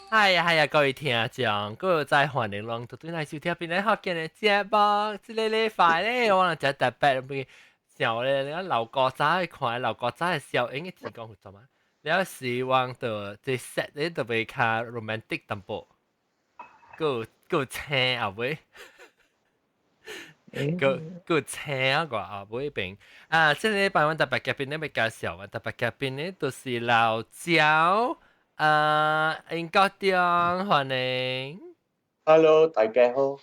係啊，各位聽眾，各位在歡迎攏，對來收聽邊個學見嘅節目。這個禮拜咧，我哋就特別俾小咧，你看老古早看老古早嘅小英嘅提供合作嘛。了希望到這 set 咧就會較 romantic 淡薄，夠青後尾，夠青啊個後尾邊啊！這個禮拜我特別嘉賓咧要介紹，我特別嘉賓咧就是老趙。英國中歡迎。Hello，大家好。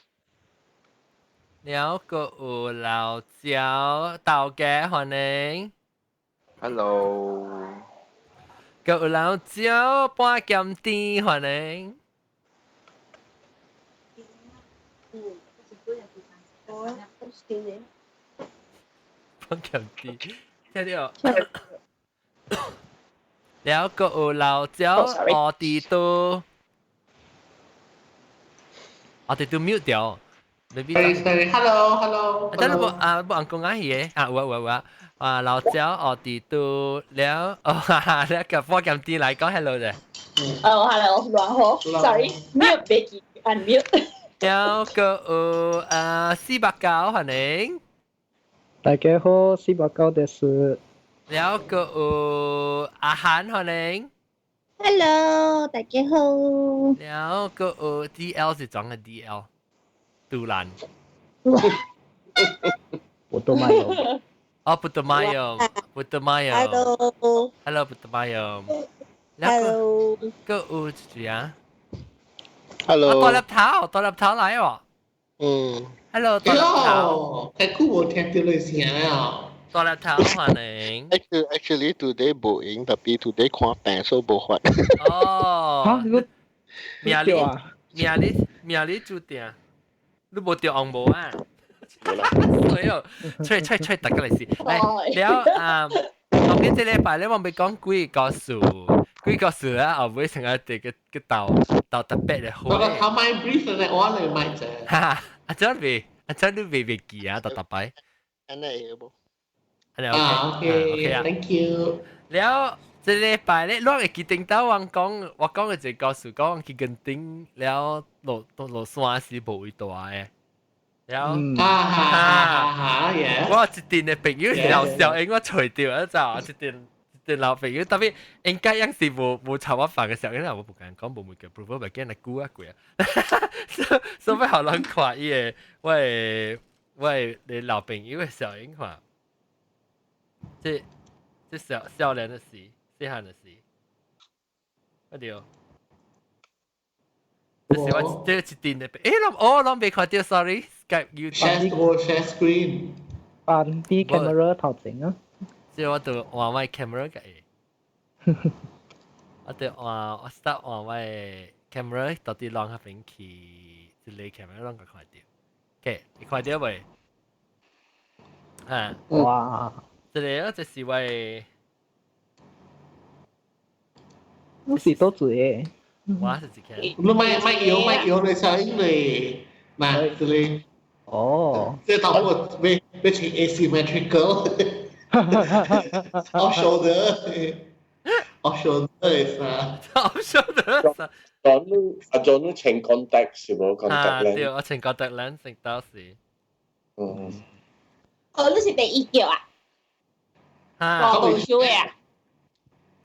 了個有老趙大家歡迎。Hello。個有老趙半鹹甜歡迎。半鹹甜，聽到？了個有老趙我哋都mute 掉。Hello。真係冇講啱嘢啊！我老趙我哋都了了個半鹹甜嚟講 hello 啫。Hello， 我是阮豪。Sorry，mute Becky unmute。了個有四百九歡迎。大家好，四百九です。了個有阿涵歡迎。Hello， 大家好。了個有 DL 是裝嘅 DL， 杜蘭。我都沒有。哦，不得買用。Hello， 不得買用。Hello。個有住啊。Hello。多粒頭嚟喎。Hello， 多粒頭。太酷我聽到你聲啊！多粒頭歡迎。Actually today 冇影，特別 today 看病所以冇發。哦。命你注定，你冇掉紅帽啊？所以吹大家嚟試。了當然這禮拜咧，我咪講幾個數啦，後尾成日哋嘅鬥特別嘅好。我個頭咪 brief 咧，我嚟咪啫。哈，阿張你未記啊？特擺。安尼有冇？OK，Thank you。了，這禮拜咧，我會記定到我講嘅一個數講去根頂了落山是無位大嘅。了，我一定嘅朋友小英我除掉一陣，一定老朋友，特別應該樣是冇炒我飯嘅時候，因為我唔敢講冇每個 proof，咪驚你估啊鬼啊，所以好難看伊嘅，喂你老朋友嘅小英看，這少年嘅事，細漢嘅事，乜條？就是我這一定嘅，我未看到 ，sorry。Skype YouTube。share screen。扮啲 camera 頭前啊！即係我對換位 camera 嘅，我對我 start 換位 camera 到底啷下邊去，一個 camera 啷個看到 ？OK， 你看到未？啊！哇！這是位，我是多嘴誒。我是一個。你咪搖你聲嚟，嗱，這裡。哦。這導播被成 asymmetrical。Off shoulder is Off shoulder。阿 John 請 contact 是冇 contact lens。對，我請 contact lens 成到時。你是第一叫啊？我冇收嘅啊。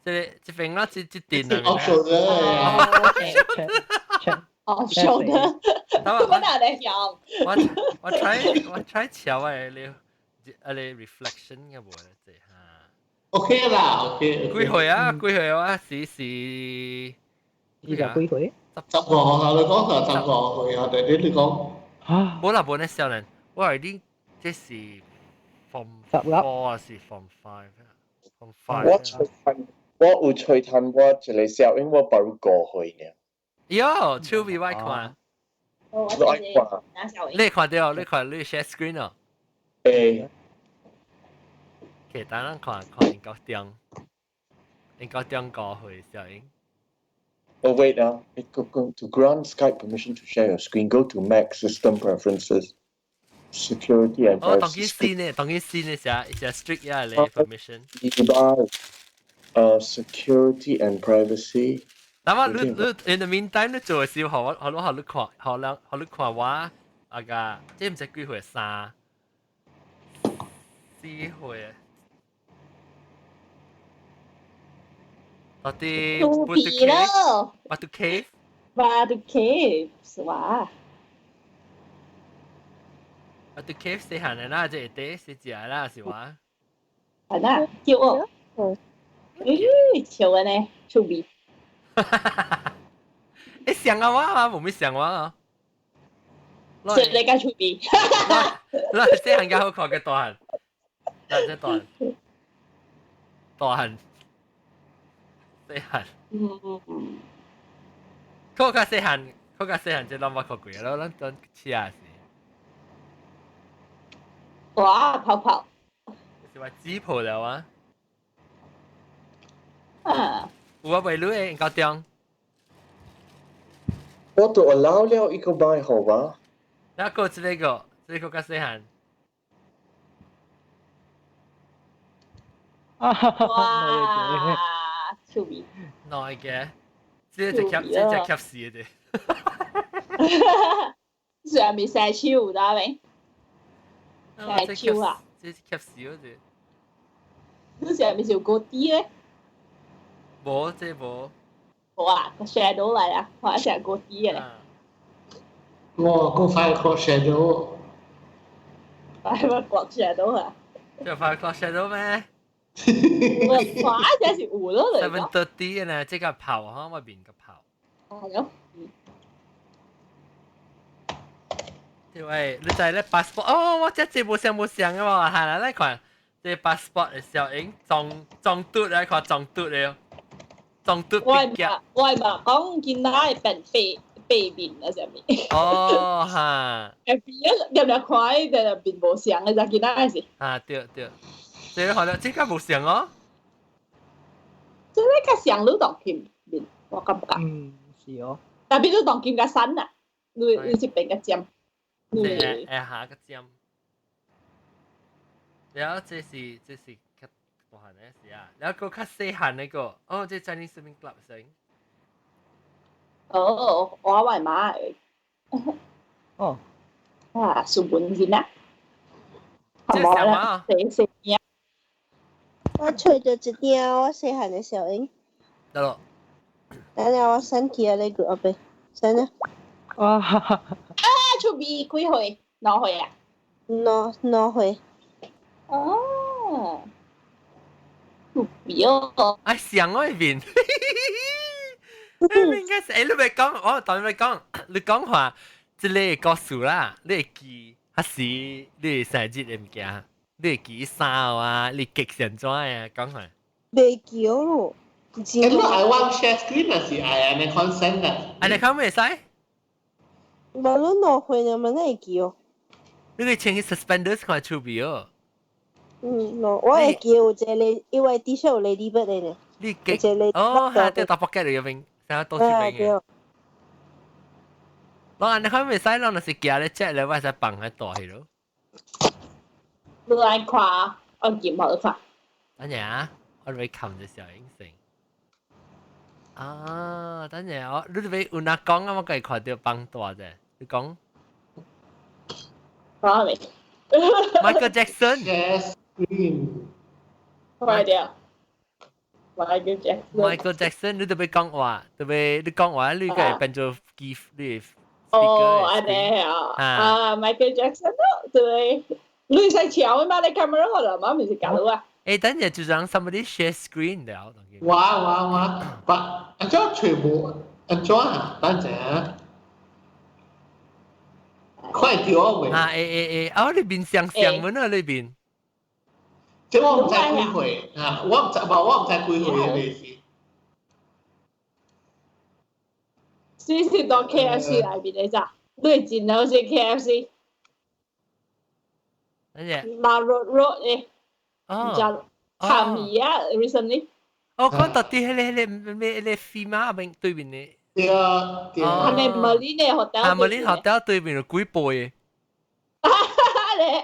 這邊我這電啊。Off shoulder。Off shoulder。我哪嚟用？我 try 瞧誒你 reflection 嘅喎，即係嚇。OK 啦，OK。幾歲啊？是。依家幾歲？10個你講就10個歲啊？你講啊？冇啦，冇呢少年，我係啲即是 form 4啊，是 form 5。我有吹探我一個小英，我包過去呢。喲，超比我看。你看到？你 share screen 啊？其他人看英國中過去小英。Oh wait now, go to grant Skype permission to share your screen. Go to Mac System Preferences, Security and Privacy. 當然先呢，係 strict 呀，你 permission. Security and Privacy. 但我你 in the meantime 你做嘅時候，我你看，你看我啊個，即唔知幾歲3、4歲，到底 To Batu be Cave， 咯 Batu Cave， Batu Caves 哇 Batu Cave 細漢嘅啦，即係啲細隻啦，是話。係啦，叫我咦潮嘅呢 To be 你想啊我啊，冇咩想我啊。食你嘅 To be 嗱，細漢嘅好看嘅大漢，嗱即大漢，細漢。佢個細漢即諗我個鬼咯，諗當黐下事。哇泡泡是話紙鋪了啊？啊有啊，未錄誒，高中。我都 allow 了一個買好吧？然後這個個細漢。哇 To be 耐嘅，這隻吸屎嘅上面成超打明，啫。成超啊！這隻吸屎嗰隻，嗰上面條嗰啲咧，冇即係冇。好啊，個 shadow 嚟啊，或者成嗰啲嘅咧，我講快個 shadow，係咪國 shadow 啊？就快 clock shadow 咩我哇，真係糊咯嚟講， ？7:30嘅呢，即係跑嚇，外邊個跑。係咯，對喂，你就係咧 passport 哦，我即係冇上嘅喎，係啦，你看即 passport 嘅效應，撞嘟啊，看撞嘟了，撞嘟我邊夾。係講見到係背面啊上面，哦哈，入邊看喺入邊冇相嘅就見到係時，啊對，即係可能即刻冇上哦。即係呢個相都當劍面，我感覺，是哦。特別都當劍嘅身啊，你是邊個尖？即係下個尖。然後這是較大漢嘅事啊，然後個較細漢嗰個，哦，即係 Chinese Swimming Club 先。哦，我係馬嚟。哦，哇，數本先啦，即係什麼？四嘢，我除咗一條我細漢嘅小影，得咯，等下我身體啊，你個邊，先啦，哇，出邊幾歲？兩歲啊？攞去，哦，出邊哦，啊上嗰邊，你應該係你咪講，我當你咪講，你講話，即係告訴啦，你會記，還是你會生日嘅物件，你會記衫啊，你極上裝啊，講下。未記咯，咁我 I want share screen 啊，是 I am consent 啊。啊，你講咩使？無論攞去你咪會記哦，你可以穿起 suspenders 看出邊哦。我會記有一個你，因為 T 恤有 ladybird 嘅呢，你有一個 ladybird 哦，係對大 pocket 入邊，成日多出邊嘅。我你看未使，我是夾咧 check 咧，我係綁喺袋去咯。你嚟看，我見冇得看。等陣啊，我哋撳隻小影成。啊，等陣我你哋有哪講啊？我計看到綁袋啫。你講講未？ Michael Jackson。 Share screen。快啲啊！Michael Michael Jackson，你特別講話，特別你講話，你個變做 gift，你哦，安尼啊，Michael Jackson 咯，對，你使調嘛？你 camera 我就媽咪是搞啊。誒，等陣就讓 somebody share screen 了。哇，不，安裝全部安裝啊，等陣啊，快啲啊喂！啊哦，你邊上門啊？你邊？即係我唔知幾歲啊，我唔知幾歲嘅意思。先當 KFC 裏邊你咋？你見到是 KFC，等陣，嗱 road 嘅，唔知參與啊 recently。我講到啲迄FEMA 邊對面嘅，對，係咪 Marine Hotel？啊，Marine Hotel 對面有幾倍嘅，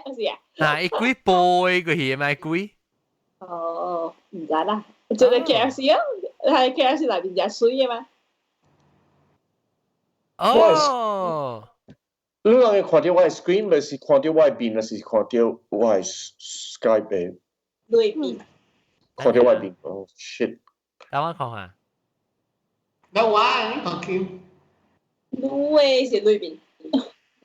你是啊？啊，幾倍個嘢咪幾？哦，唔知啦，就係 KFC 啊，係 KFC 裏邊隻水嘅嘛。哦，你人會看到我 screen，咪是看到我邊，還是看到我 Skype 嘅？對邊，看到我邊。哦 shit！等我看下。那我你講叫，對是對邊。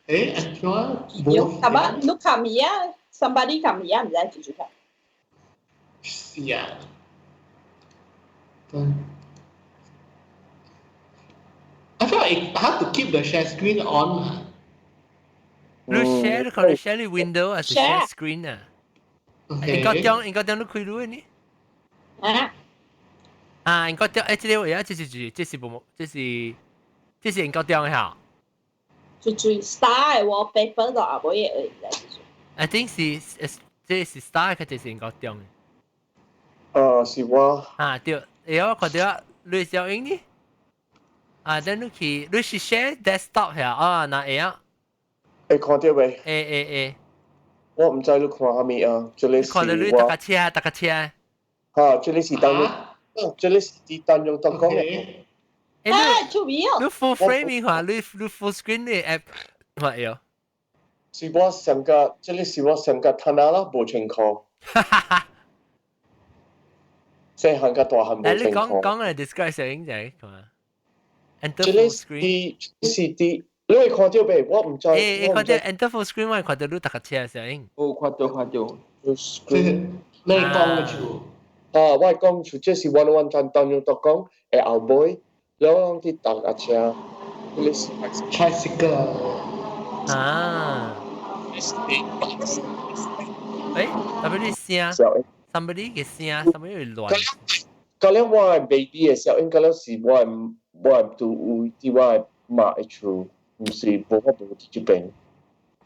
誒，咁有，係嘛？你看咪啊？Somebody 看咪啊？唔知繼續看。是啊。I feel like I have to keep the share screen on. 你 share 可能 share 你 window 還是 share screen 啊？應該將你開錄呢？啊，應該將誒，這個位啊，這是冇，這是應該將嚇。就 star 嘅 wallpaper 度啊，冇嘢而已。I think 這是 star 嘅，這是應該將嘅。是我。啊，對，我看到你小英呢？啊，等你去，你是 share desktop 嚇？啊，那會啊？會看到未？我唔知你看下面啊，這裡是我。看到你搭架車。嚇，這裡是單用，這裡是單用當講嘅。做咩啊？你 full frame 嘅話，你 full screen 嘅 app 係有。是我上個，這裡是我上個睇下啦，冇情況。細行個大行冇情況。你講嚟 describe 小英就係嘛？Enter 這 full 裡 screen。是啲，你會看到未？我唔知。誒，看到 enter full screen，我看到你搭架車小英。哦，看到。你講嘅處。我講處，這是one單用當講誒後背，然後啲搭架車，你是 tricycle。啊。誒，特別啲聲。somebody 嘅聲，somebody 會亂。嗰陣我係 baby 嘅時候，應該嗰時我係讀啲我係媽嘅處，唔是冇啲病。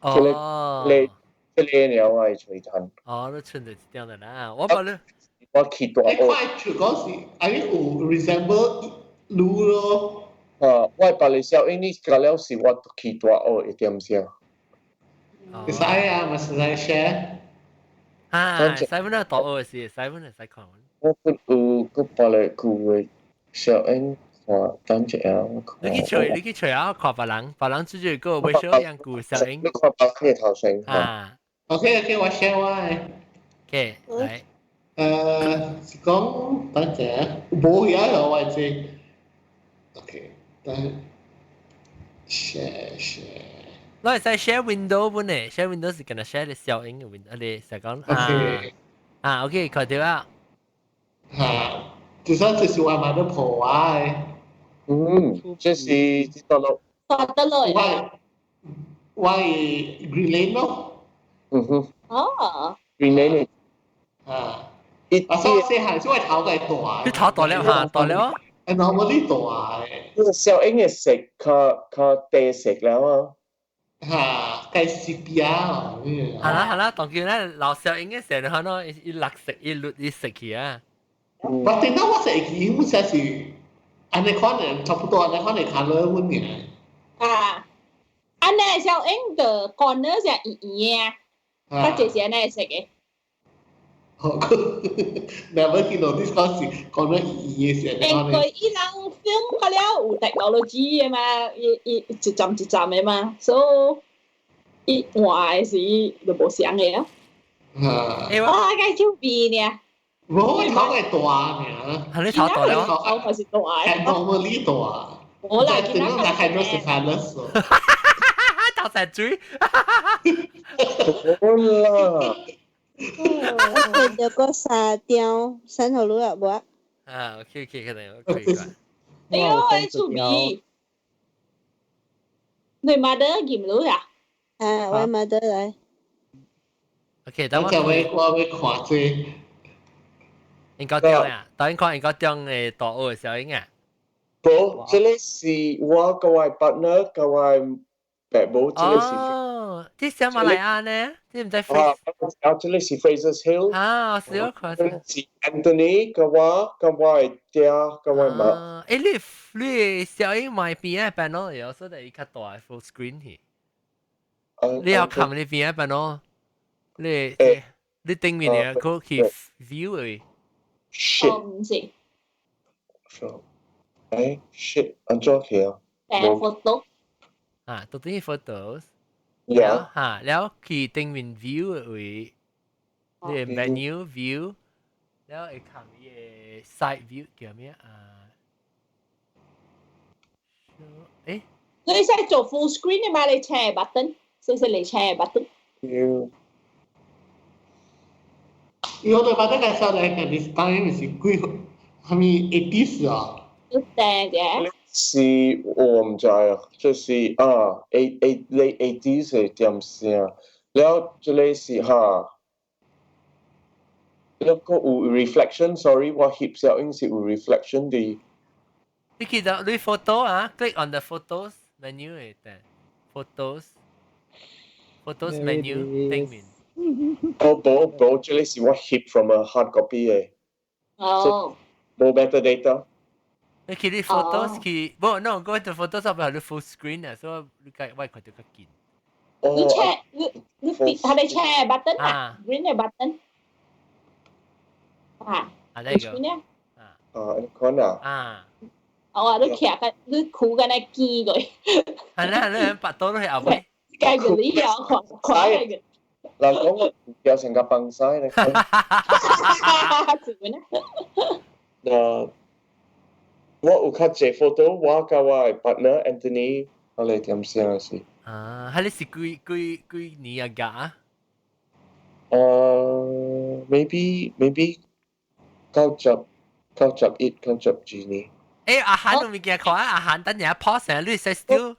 哦。你了我係隨thân。哦，你穿就係這樣的啦，我把你。我期待。你快處嗰時，係有 resemble 路咯。我把你小英呢嗰陣時我期待我一點先。Saya masih share。使唔使讀我事？使唔使看？我個把你佢小英話等住啊！你去吹啊！看別人出去個微笑樣顧小英。你看白佢頭先。啊。OK， 我 share 我。OK，嚟。是講等陣，冇嘢咯，我知。OK，等 share。我係使 share window 本嚟 ，share window 是跟住 share 你小英嘅 window，你成講OK， 看到啊。就算就是我買的破啊。這是知道咯。得咯。我係 green lane 咯。哦。 green lane。我所以係因為頭嘅大。你頭大了嚇，大了。normally 大嘅。呢個小英嘅食，佢地食了啊。計食啲啊！係啦，當叫咧老小英嘅時候，可能一落食一律一食去啊。我聽到我食已經係是，安尼可能差不多，安尼可能 color 換嘅。安尼小英嘅 corner 就圓圓啊，佢就是安尼食嘅。Never heard of this concept. Corner 圓嘅時。因為伊人 film 嗰了有 technology 嘅嘛，一站嘅嘛，所以一換時就冇想嘅啊。該就變呢。冇頭嘅大呢。係你頭大了。頭係大。係 normally 大。我嚟見到係 hydrocephalus。頭成嘴。好啦。我見到個三條路啊，冇啊。OK， 可能可以啩。哎呦，係出名。你買得見唔到呀？我買得嚟。OK，等我會看啫。應該點啊？當然看應該點嘅大澳嘅小英啊。冇，這裡是我個位 partner 個位白帽，這裡是。啲小馬來亞呢？啲唔使 Fraser。這裡是 Fraser's Hill。我少看。是 Anthony 個位爹個位嘛。你小英買邊一版咯？有時候你較大 full screen 去。你要看你邊一版咯？你對面嘅嗰去 view 嘅。shit。唔是。shit，安怎去啊？photo。ตัวนี้ photos 有แล้วคือ定面 view 會你 menu view แล้วไอ้คำนี้ side view 叫咩你使做 full screen 嘅嘛？你 share button， 識你 share button。要有對把得介紹嚟嘅，你當然是幾係咪80啊？要訂嘅。是我唔知啊，就是late 80s 嘅點先，แล้ว這裡是แล้วก็有 reflection，sorry，我翕相應是有 reflection 的。你記得你 photo click on the photos menu 嚟嘅 photos menu 定面。冇，這裡是我翕 from a hard copy 嘅。冇 metadata。你記啲 photos 佢，不 no go into photos 係你 full screen 啊，所以你計喂佢哋個見。你 share 你係你 share button 啊 ，green 嘅 button。呢個。你講啊。我話你騎嘅，你箍緊你機佢。係啦，白刀都係後尾。繼續呢樣快嘅。嗱，講我有成個崩曬你。我有較濟 photo， 我甲我嘅 partner Anthony， 我嚟點先先。係你是幾年啊？maybe 91年。阿涵都未見看阿涵等陣 pause 成，你still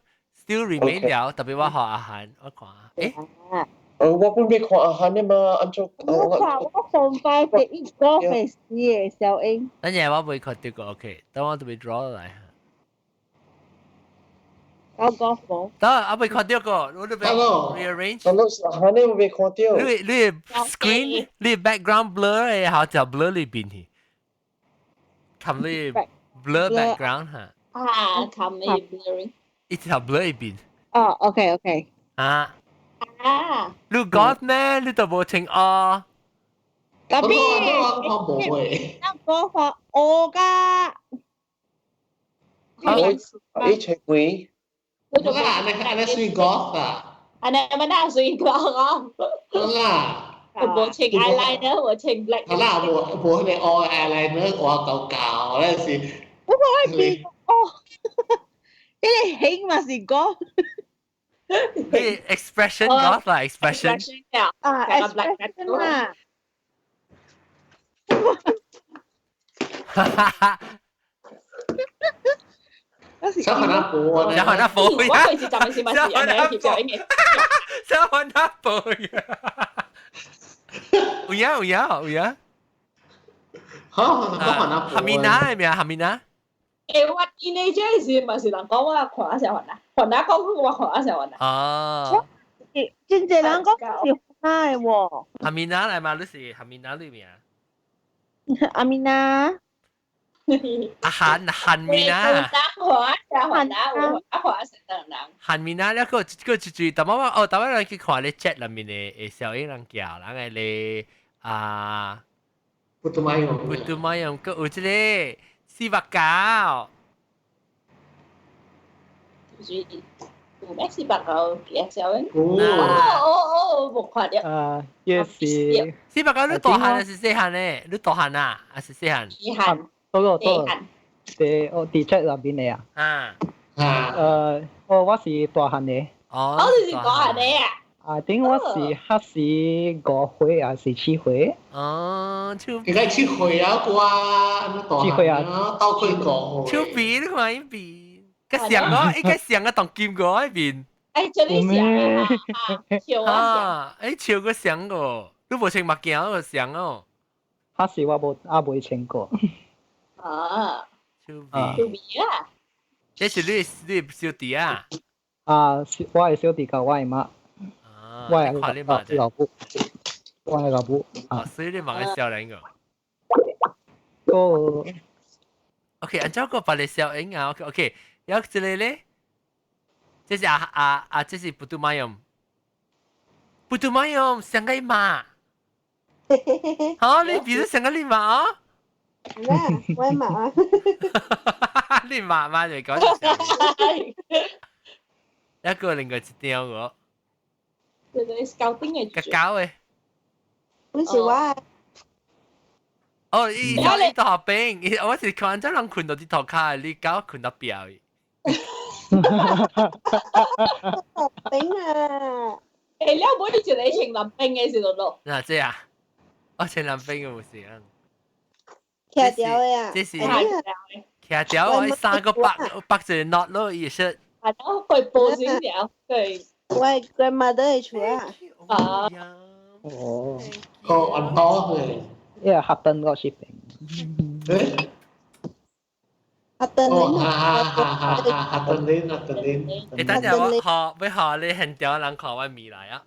remain 了，特別我學阿涵，我看。我本未看阿涵嘅嘛，按照我看我放快第一個係死嘅小英。等陣我會看到個 OK，等我都會 draw 嚟。我個房。得，我會看到個，我都俾 rearrange。阿涵你未看到？你 screen 你 background blur 嘅，好就 blur 裏邊去，冚你 blur background 嚇。冚你 blurring。一條 blur 裏邊。OK。你覺咩？你都冇清哦。Tapi我冇嘅。我話我㗎。你清未？我做咩你算golf啊？你咪打算 golf 啊？我清 eyeliner， 我清 black。係啦，我你愛 eyeliner， 我舊咧是。我可以變你哋起碼是golf。expression golf 啦 expression。expression 啊。小韓阿婆啊！小韓阿婆，我平時就係小英嘅。小韓阿婆有呀。嚇，小韓阿婆。Hamina 係咪啊？Hamina。我 teenager 時咪是人講我看下小韓啊，韓打講我看下小韓啊。哦。真係人講小韓喎。Hamina 嚟嘛？你是 Hamina 裏面啊？阿米娜，韓米娜，韓米娜，แล้วก็จู่ๆแต่ว่าเราคิดว่าเลยแชท裡面嘅小英人叫人嘅พุทธมายมก็有一個四百九，有咩四百九嘅小英？冇看到。也是。四百九你大漢還是細漢呢？你大漢啊，還是細漢？細漢。嗰個地質入邊嚟啊。我是大漢嘅。你是大漢嘅啊？I think 我是黑市5歲還是7歲？應該7歲啊啩？7歲啊，到佢講。超邊你看一邊，個相我，一個相我當劍過一邊。這裡相笑個相個，你冇穿目鏡個相哦。黑市我冇穿過。超邊啊！這是你小弟啊？我係小弟教我係媽。我係老母。所以你問個小人個。個。OK，按照個把你小人啊 ，OK，有這裡咧。這是這是Putu Mayom，Putu Mayom 上個馬，好，你比如上個你馬啊？我馬，你馬就講。一個另外一條我。對對，scouting 嘅。個狗嘅。唔是我。哦，伊頭學兵，我是看咗人困到啲頭卡，你狗困到表嘅。兵啊！誒，你有冇啲住你情林兵嘅時候咯？嗱，即係我情林兵嘅冇事啊。騎條嘅啊！這是騎條，我三個北住 not 咯，意思。係咯，佢報先條，佢。喂 ，grandmother 係處啊？啊。哦。個按多佢。因為黑燈嗰時兵。誒。黑燈哦，黑燈。你等陣我學你現條人看我未來啊，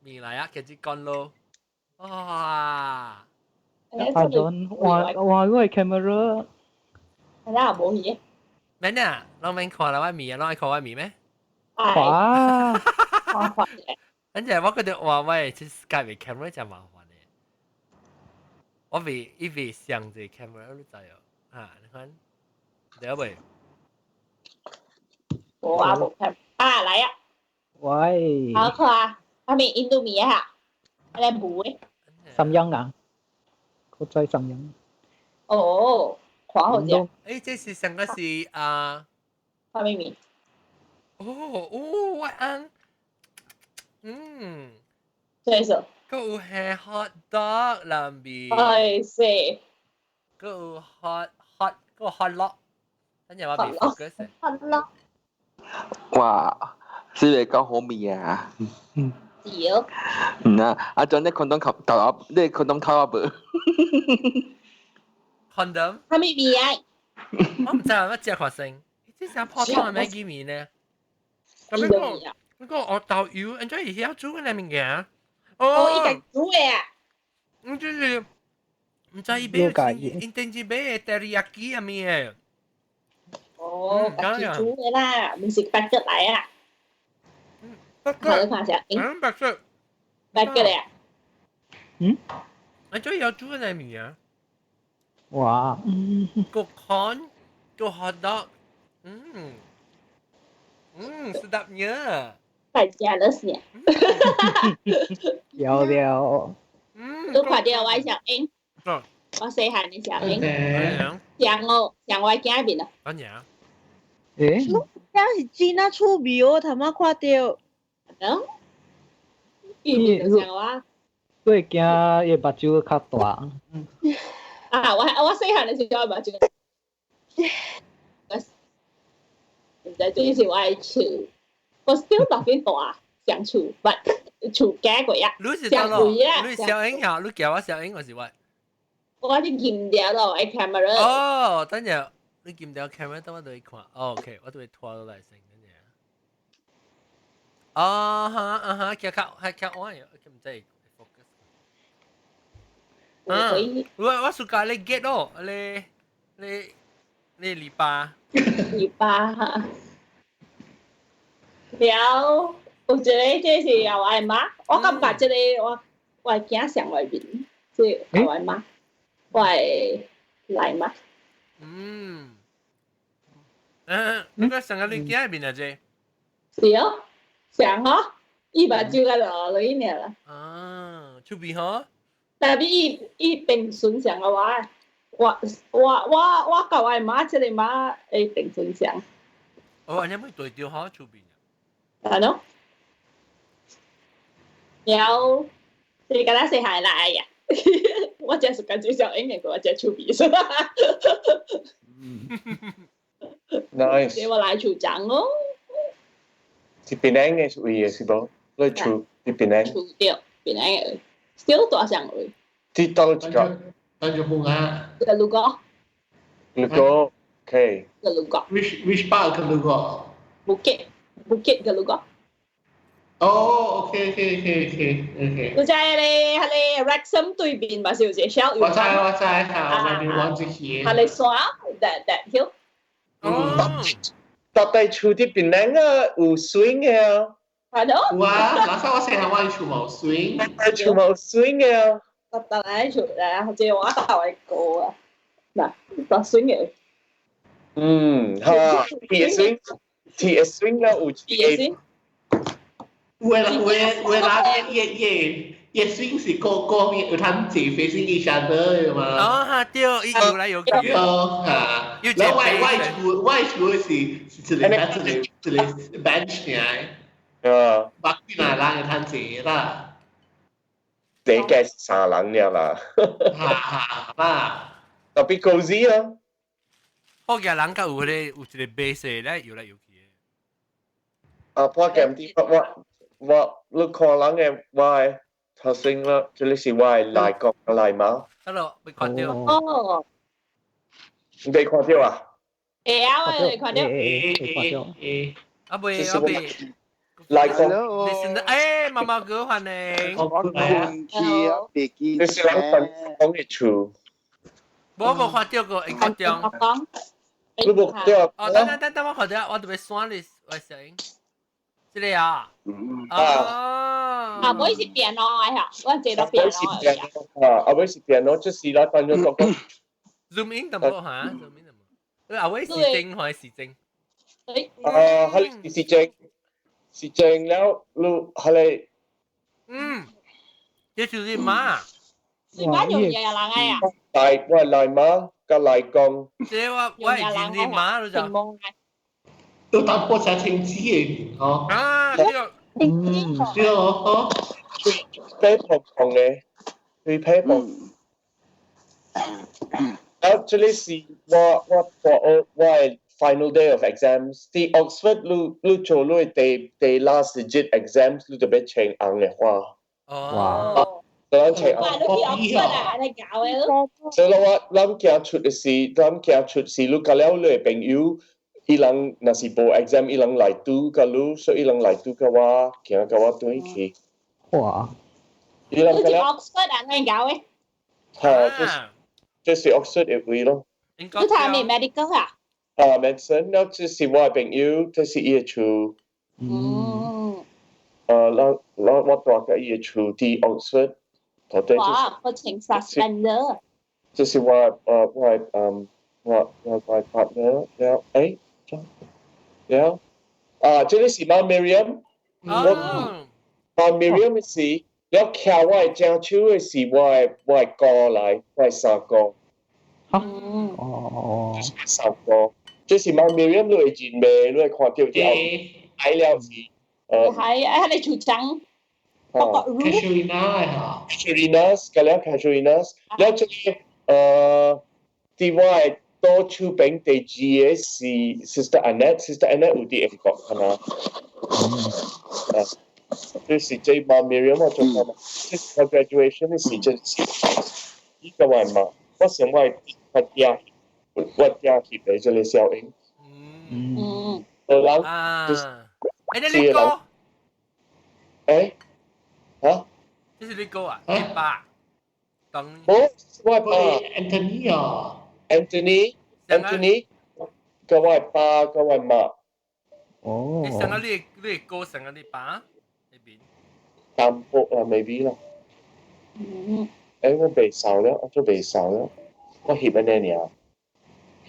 未來啊，佢只講咯，哇！阿 John，哇，嗰個 camera，係啦，冇嘢。咩啊？你未看到我未啊？你看我未咩？哇！等陣我覺得哇喂，這 Skype camera 真麻煩嘅，我為上隻 camera 都知哦。啊，你看，得未？我啊冇睇啊，嚟啊！喂，好佢啊，係咪印度米啊？係你唔會沈陽啊？佢在沈陽。哦，狂好啲。誒，這是上個是啊，係咪米？我啱，這是。佢係 hot dog 裏面。係是。個 hot 個 hot dog，等陣我未 focus 先。hot dog。哇，是咪講好味啊？屌。啊，阿俊你 condom 頭頭，你 condom 頭啊噃？condom？係咪味啊？我唔知啊，乜只學生，即係普通嘅咩見面呢？咁呢個我豆油，然之後而家煮嘅裡面嘅。哦，依個煮嘅啊。咁即係。唔知俾應定住俾 teriyaki 係咩？哦，白豬煮嘅啦，唔是白吉嚟啊！白吉，白吉，白吉，白吉嚟啊！你中意有豬嘅面啊？哇！個 corn，個 hot dog，sedapnya。大家都是。有了。都快啲我小英。我細漢嘅時候，上我家邊啊。乜嘢？誒？嗰是真啊趣味哦，頭先看到。喏。邊上我？佢驚伊目睭較大。啊！我細漢嘅時候目睭。唔知這是我嘅厝，我 still 特別大，上厝，不厝假過呀。上貴啊！你小英呀？你叫我小英，我是我。我啲見掉咯，我 camera。哦，等陣你見掉 camera，等我對看。OK，我對拖落嚟先，等陣。哈，其實我唔知 focus。我暑假你 get 咯，你禮拜。禮拜嚇。了，我覺得這是我阿媽，我感覺這個我驚上外邊，即係我阿媽。我係嚟嘛？你個上個你家邊啊？啫？是哦，上嗬，伊把就個落嚟呢啦。啊，出邊嗬？但係伊平順上嘅話，我教我媽即係媽誒平順上。哦，你咪對調嗬出邊啊？係咯。有，你跟他食下來呀？我真是感覺小英嘅，我真出鼻水。Nice。你話來處長咯？是檳榔嘅味嘅是冇？你處啲檳榔？處掉檳榔嘅，少大上味。啲多幾個？跟住紅啊。個鹿角。鹿角 ，OK。個鹿角。Which part 嘅鹿角？Bukit 嘅鹿角。哦，OK。就在你Wrexham 對邊嘛，是唔是？小我知，下面往之前。係你山 that hill。搭低厝啲檳榔啊，有水嘅啊。係咯。有啊，嗱，所以我成日話厝冇水。厝冇水嘅啊。搭喺厝咧，或者我搭嚟過啊，嗱，搭水嘅。嚇，椰水。T S swing 啦，有 T A。เวลาเย่ swing 是個面有攤字 facing each other 嘛。哦，哈對，伊有來有去。嚇，然後我是一個 bench 嚟。百幾那人有攤字啦。你嘅三人了啦。嚇啦。特別 cozy 啦。我嘅人家有一個 base 咧，有來有去。我咁啲我你看人嘅我頭先啦，這裡是我來國來嘛。Hello，未看到。哦。你未看到啊？會啊，我未看到。啊未。來國。媽媽哥歡迎。我困去啊，別記。你是人講嘅處。冇看到過，應該講。你冇看到？哦，等我看到，我特別選你我聲音。這裡啊。唔好意思piano啊，我借到 piano 啊，唔好意思 piano，就是啦，當咗個 zoom in 得冇嚇 ，zoom in 得冇。你阿威是正還是正？係是正แล้วลู係這就是馬。是馬用嘢人嗌啊？係我係嚟馬個嚟講。這我係真係馬咯就。都當波才清知嘅，哦。啊，呢個。是哦，飛蓬蓬嘅，對飛蓬。然後這裡是我係 final day of exams。啲 Oxford 你做你第 last digit exams 你就俾請硬嘅話。哦。當請硬。哇！你去 Oxford 啊？你搞嘅咯。所以我諗行出嘅事，你搞了你嘅朋友。ilang nasibo exam ilang laitu kalau so ilang laitu kawa kaya kawa tu iki. Wow. Ilang kala. Oxford à ngay gạo ấy. Ha, just Oxford it we lo. Cứ thà mình medical à? Medicine nó chỉ si wa bệnh yêu, chỉ si ia chu. Lo tua cái ia chu đi Oxford. Wow, có chính suspender. Chỉ si wa my partner now ấy yeah 這裡是 Mount Miriam Miriam 是แล้วแค่ว่าเจ้าชื่อ是我哥來我三哥三哥這是 Mount Miriam 你會見咩你會看到啲矮了是係你出張Casuarinas ก็แล้ว Casuarinas แล้ว這裡ที่ว่า多出兵地址嘅是 Sister Annette 有啲英國係嘛？就是這嘛 Miriam 我做過嘛？即係我 graduation 嘅時陣是呢個係嘛？我想我家去俾咗你小英。你哥？嚇？這是你哥啊？你爸？我爸 Anthony 啊。Anthony 個我爸個我媽。哦。你生咗你哥生咗你爸？呢邊？淡薄啊，maybe 啦。我未受啦，我都未受啦。我翕緊呢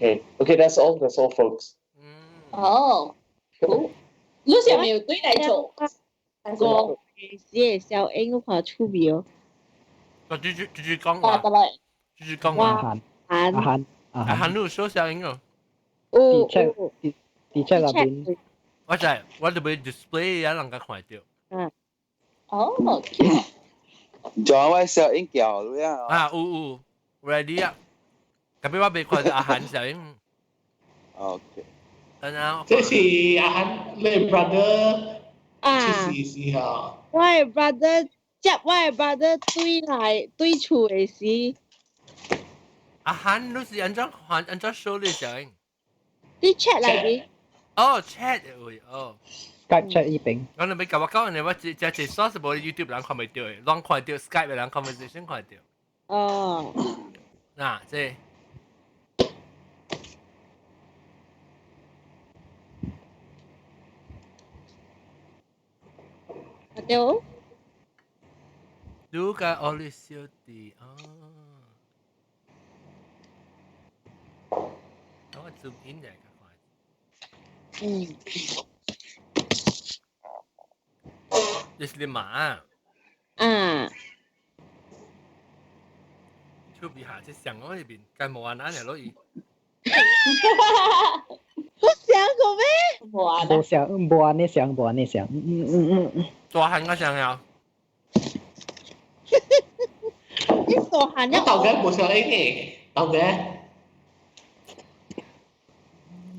嘢。Okay, that's all, folks. 哦，好。你上面有對嚟做？個是小英嗰個出邊哦。我繼續講話。繼續講話。韓路收小英哦。的確那邊。我就係我特別 display 有人家看到。哦。仲有小英叫了呀。啊有 ready 啊。特別我未看到阿韓小英。OK。這是阿韓你 brother。是啊。我 brother 接我 brother 對厝嘅事。阿韓都是按照 show 的小英。啲 chat 嚟嘅。哦 chat 會哦。Skype chat 呢邊。我哋咪教我講人哋話只 source 冇 YouTube 人看唔到嘅，人看到 Skype 人 conversation 看到。哦。嗱，即係。有。如果我哋小弟啊，我 zoom in 嚟嘅快。这是马。手比下只上我那边，该冇安那嚟攞伊。我想过咩？无想，无安尼想，无安尼想。大汉我想要。你大汉一豆嘅冇想 A 嘅，豆嘅。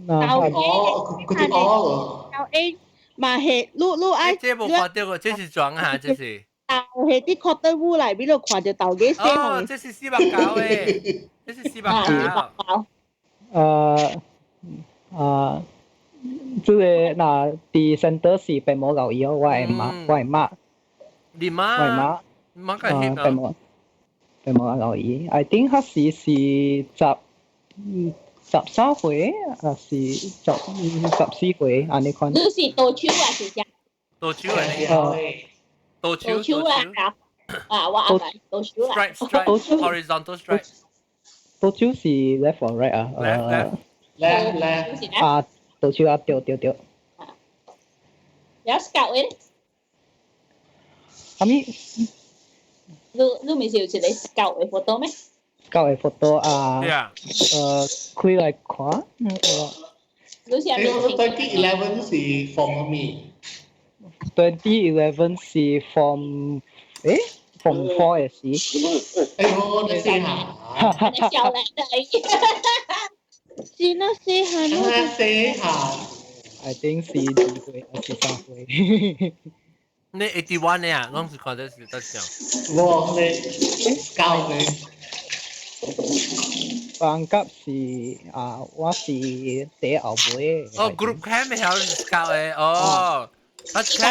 佢啲哦。豆 A 嘛係，你愛。這冇看到個，這是裝啊，這是。豆係啲 cotton wool 嚟，邊度看到豆嘅聲？哦，這是四百九誒，這是四百九。即係嗱，啲 center 是並冇留意哦，我係抹。你抹？抹個係邊冇留意 ，I think 佢是13歲，還是14歲？安尼看。你是多少啊？是只？多少嚟？多少啦？我阿咪多少啦 ？Horizontal stripe。多少是 left or right 啊？left。啊，多少啊？對。有 scout 嘅？阿咪？你咪是有一個 scout 嘅 photo 咩？scout 嘅 photo 啊？開嚟看。你是係2011是 from me。2011是 from from 4嘅事。我你試下。你笑靚是那些下。試下。I think 是2歲還是3歲？你81呢啊？我是看到是得上。我你教你。班級是我是第後輩。哦 ，group cam 係有 scout 嘅，哦。啊，聽講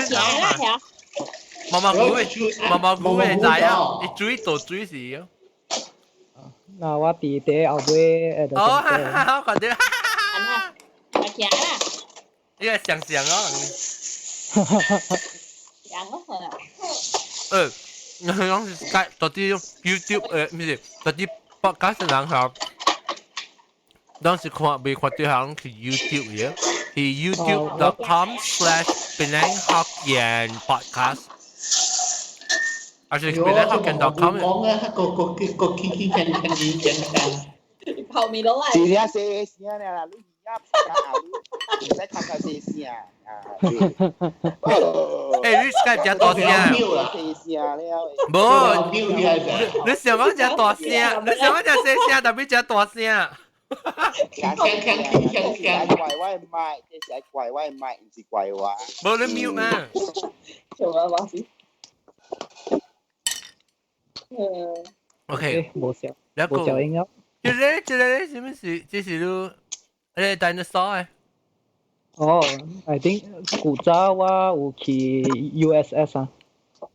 嘛，毛菇嘅仔啊，你追到追是哦。嗱，我第後輩哦，我覺得，我聽啦。呢個上哦。上咯，係啊。我講是介到啲 YouTube 唔是，到啲 podcast 人下，當時未看到行去 YouTube 嘅。是 youtube.com/Penang Hokkien Podcast， 而且 Penang Hokkien.com。講嘅個 Kiki can 後面攞嚟。是啊，寫聲啦，你而家唔使靠寫聲啊。誒，你 Skype 只大聲。冇，你想講只大聲，你想講只細聲，特別只大聲。怪我麥，這是怪我麥，唔是怪我。冇你 mute 嘛？做乜話事？OK，冇笑，冇笑應該。這個是咩事？這是你dinosaur 誒？哦 ，I think 古早我有去 USS 啊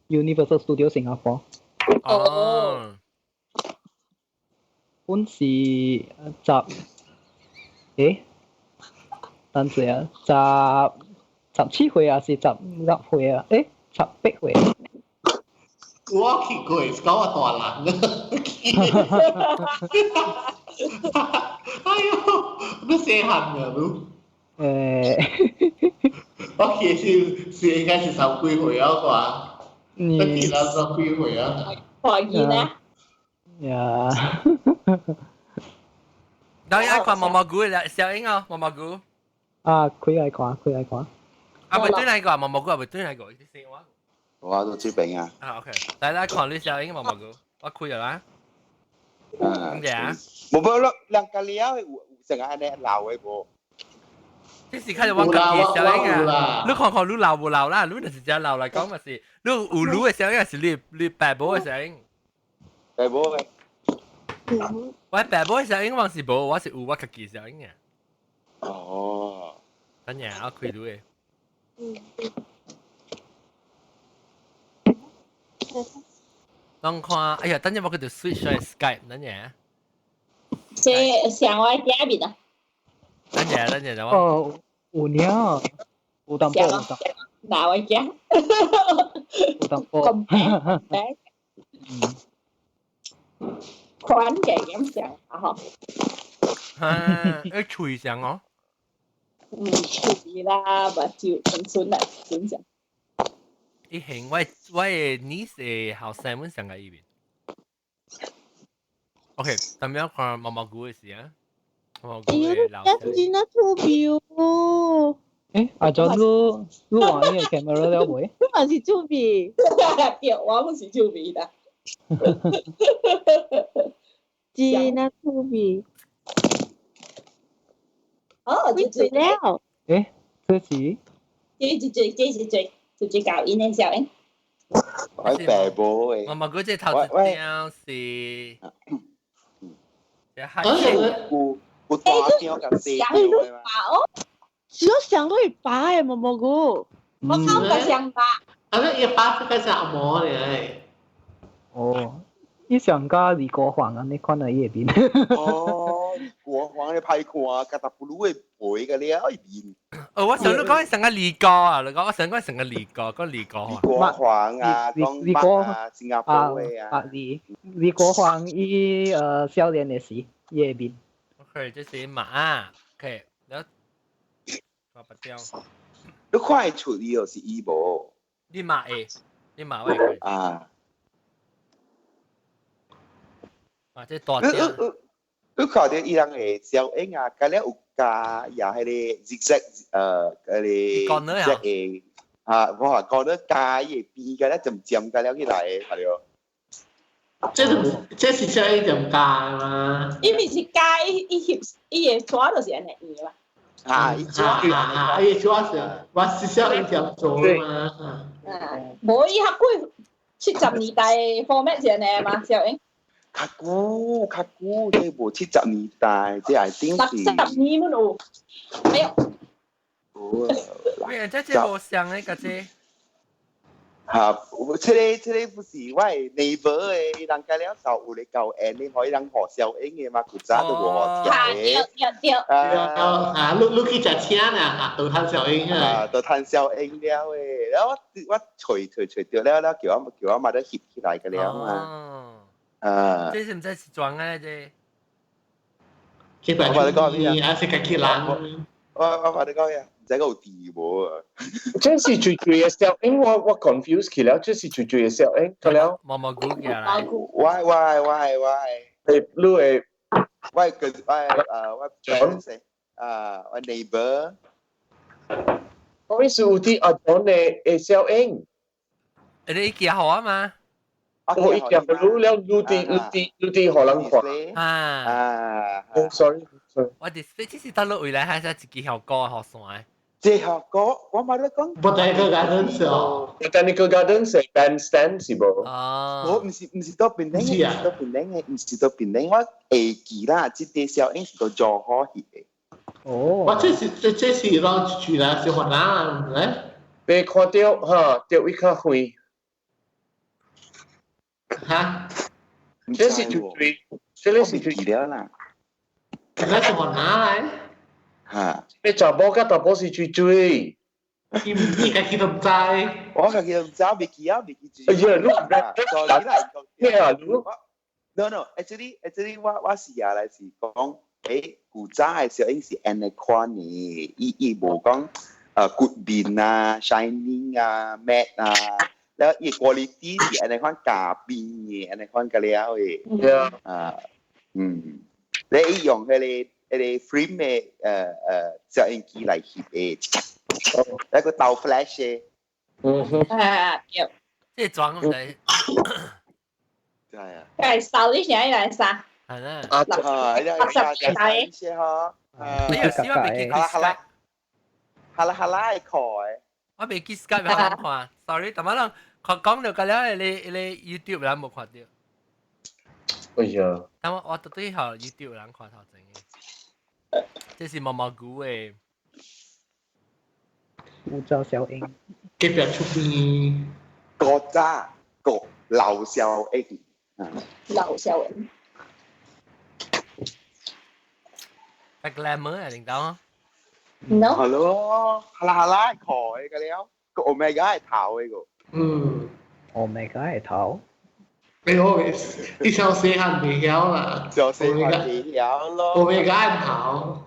，Universal Studio Singapore。哦。本是等陣啊，17歲啊，是16歲啊，18歲。我去過，講我大人哎呦，你細漢嘅都。我其實應該是10幾歲啊啩，我記得10幾歲啊。懷疑呢？呀，當然看毛毛菇啦，小英哦，毛毛菇。啊，佢嚟講。啊，唔對嚟講，毛毛菇唔對嚟講，啲聲話。我都知病啊。啊 ，OK，嚟看你小英毛毛菇，我開咗啦。咁嘅。冇兩個料有成日安尼老嘅無。即是看到我家己小英啊，你看你老唔老啦？你就是只老嚟講咪是，你有老嘅小英是你白寶嘅小英。白寶嘅。我白寶嘅小英，我是無，我是有我家己小英嘅。哦。等陣我開到嘅。當看，哎呀，等陣我佢條 switch 去 Skype，等陣。即上我家邊啊？等陣就我。哦，有呢，有淡薄。哪位家？有淡薄。寬嘅咁上啊嗬。一吹上哦。趣味啦，目睭青春啦，點講？以前我嘅niece嘅後生們上嘅依邊。OK，咁樣講毛毛菇嘅事啊，毛毛菇嘅老師。真係特別哦！阿 John 錄完呢個 camera 了未？你還是特別，對，我唔是特別的。真係特別。哦，會醉了。這是？最搞音嘅小英。我白波誒。毛毛菇即係頭一條是。我大條咁細條嘛。只有想到一把誒，毛毛菇。我靠個想法。那一把是個什麼嚟？哦，你想加李國煌啊？你看到呢邊？哦，國煌你派看，格特布魯嘅背嘅了一邊。我想你講成個李哥啊，你講我想講成個李哥，個李哥啊。國煌啊，李國啊，新加坡嘅啊。李國煌伊少年嘅事呢邊。OK，這是馬 ，OK，然後我不掉。你快出呢個是醫保。你馬誒，你馬位佢。啊。啊，即係大隻。你看到伊人嘅小英啊，佢咧有加也係啲zigzag嗰啲即係我話講得加嘢邊嘅咧，就唔佔嘅了起來係咯。這是小英點加嘛？因為是加一嘢抓就是安尼嘢嘛。啊，一抓是，我是小英點做嘛。冇伊較貴70年代 format 是安尼嘛，小英。較古，你無70年代，即係點是？60年滿有，哎呦！咩？即係無相嘅嗰隻。嚇，這個不是我係 neighbor 嘅，人家了教有咧教誒，你可以人學小英嘅嘛，古早都無學嘅。對。你去食車呢？都攤小英啊。都攤小英了誒，然後我除掉了，叫我買得翕起來嘅了嘛。這是唔知是裝嘅啫。我話你講咩啊？是自己人。我話你講咩？唔使講地喎啊！這是最嘅小英，我 confuse 佢了，這是最嘅小英，佢了。毛毛菇嘅啦。喂，誒，你誒，喂John 我 neighbor。我是有啲阿 John 嘅小英。你幾好啊嘛？我一見到了，你啲可能看。sorry。我哋即是到落回來，係自己學歌學山。即學歌，我冇得講。Botanical Gardens 哦。Botanical Gardens 係 bandstand 是冇。我唔是到邊頂嘅，唔是到邊頂，我會記啦，即啲小英是到做好去嘅。哦。我這是讓住啦，是河南咧。被看到哈，掉一卡灰。嚇？這是最，這是最了啦。那是河南嚇！你查某甲查某是最最。你家己都唔知。我家己都唔知，未記啊，未記住。哎呀，你咩啊？你 No，actually，我是啊，來是講，古早嘅小英是安尼款嘅，伊無講good bean 啊、shining 啊、matte 啊。แล้วอีก quality ที่อันในความกาบินเนี่ยอันในความกะแล้วแล้วอีกอย่างคือฟิล์มจะอินกีไลท์ฮิปแล้วก็เตาแฟลช即係裝咁滯。係啊。係手啲嘢嚟曬。係啦。60年代。你有時我未見過 Skype。哈啦係佢。我未見 Skype 有人看 ，sorry，但係講到咁樣，你 YouTube 有冇看到？哎呀！但我特對下 YouTube 有人看頭前嘅，這是毛毛菇嘅。古早小英。幾邊出邊？國家國劉小英。劉小英。係 glamour 啊，領導。No。係咯，哈啦係佢嘅了，個 Omega 係頭嘅個。Omega 係頭。你好，你小細漢未曉啦。小細漢未曉咯。Omega 係頭。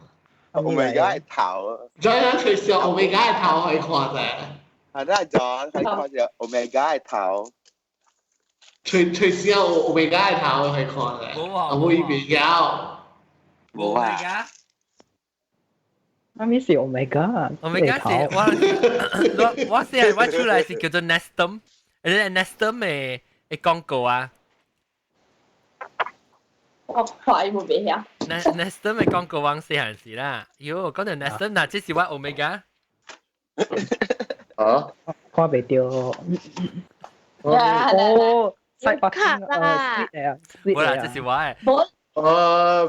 Omega 頭，再一隨時 Omega 嘅頭可以看啫。係啦，John 可以看住 Omega 頭。隨時有 Omega 嘅頭可以看啫。冇依邊有。冇啊。咩是 Omega？Omega 是我先我出嚟是叫做 Nestum， Nestum 嘅廣告啊。我快冇俾啊 ！Nestum 嘅廣告往時行時啦，喲，講到 Nestum 嗱，即是我 Omega。啊？看未到。哦，西北卡啦。冇啦，即是我嘅。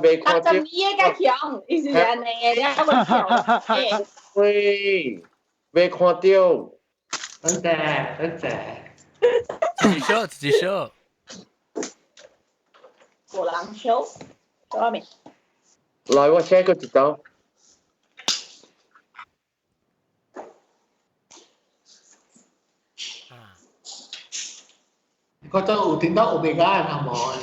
未看到。咁依家強，意思係你嘅，我強。喂，未看到。等陣。自己說。無人 show， 做咩？來，我 check 個一道。覺得有聽到 Omega 嘅頭毛。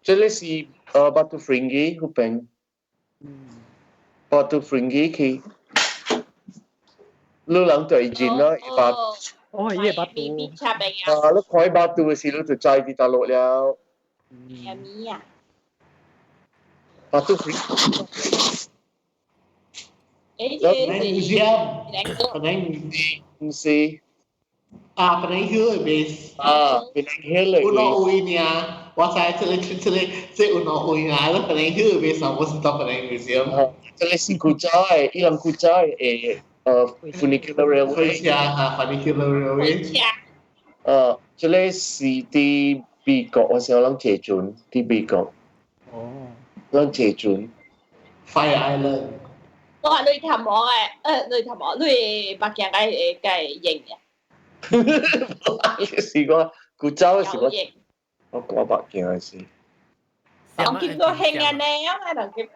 這裡是batu Fringi hupeng。batu Fringi 去。你人就係見啦，一哦，依個batu。你看batu嘅時，你就知啲大陸了。咩咪啊？batu Fringi。唔是。Penang Hill base. Penang Hill Uno uinya. Wasa这uno uinya了 Penang Hill base 我是到 Penang Museum. 这里是古仔，伊朗古仔funicular railway。funicular railway。这里是啲美國，我想諗謝準啲美國。諗謝準。Fire Island。我話你頭毛嘅，你頭毛你北京嘅型嘅。試過古州試過，我講北京嘅事。我見過興嘅呢，因為能見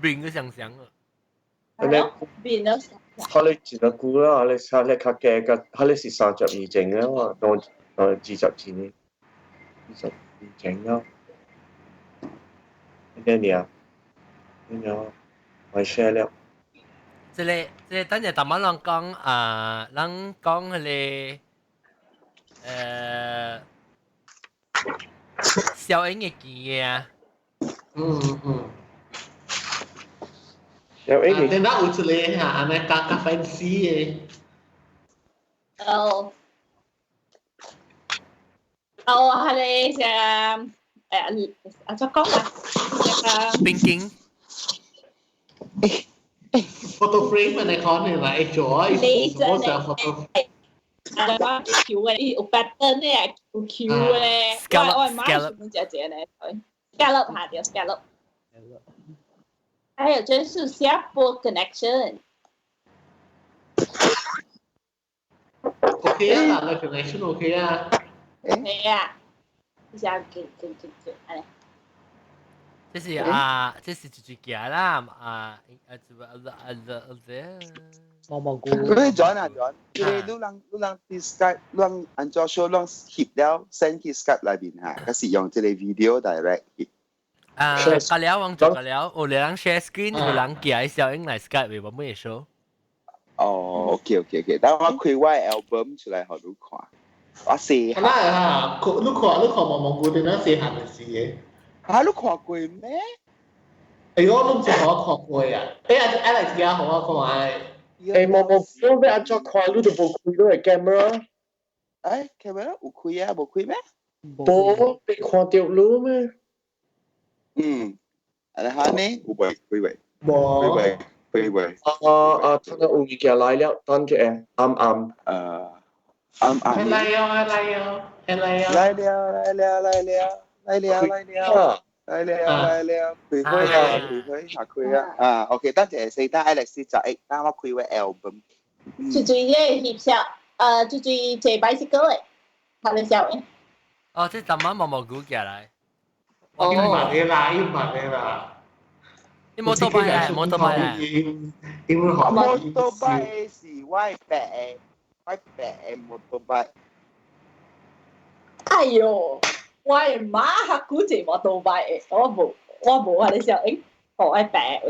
變嘅想想啊。變咗。佢哋前個古啦，佢哋較嘅佢哋是32正嘅嘛，當20錢嘅，22正咯。咩嘢？咩嘢？我 share 了。即係等陣特晚人講人講佢哋小英嘅記啊。小英嘅。你那有一個嚇，係加 fancy 嘅。係你怎講啊？冰經。photo frame ในคอนเนี่ยนะไอ้จ๋อไอ้สมมติจะ photo อะไรวะคิวอะไรอุปกรณ์เนี่ยคิวเลย scallop 什么姐姐呢 scallop 下掉 scallop 还有真是下播 connection OK 啊但係 connection OK 啊係啊下哎這是自己啦，蘑菇。你John 啊 John，你啷 Skype 啷按照說啷翕了 send 去 Skype 裏邊嚇，嗰時用這個 video direct 翕。個了往做個了，有人 share screen，有人寄小英來 Skype，我冇嘢說。哦 ，OK，等我開我 album 出來，好你看。我試下。你看蘑菇點樣試下嘅事嘅？嚇，你看過咩？哎呦，你唔知我看過呀？Alex 而家好我看蘑菇咩按照看你都冇開到個 camera。camera 有開啊？冇開咩？冇，你看到你咩？你下呢？有未？冇。開。睇下有物件來了，等住暗。來了。開。OK，多謝四單 Alex 就啱我開個 album。最嘅翕相，最坐 bicycle 嘅，係你小英。哦，即係昨晚蘑菇寄嚟。要問你啦。你冇多拜啊？因為好。摩托拜是歪白摩托拜。哎呦，我媽嚇估住我倒拜，我冇我冇啊，你小英，我愛白。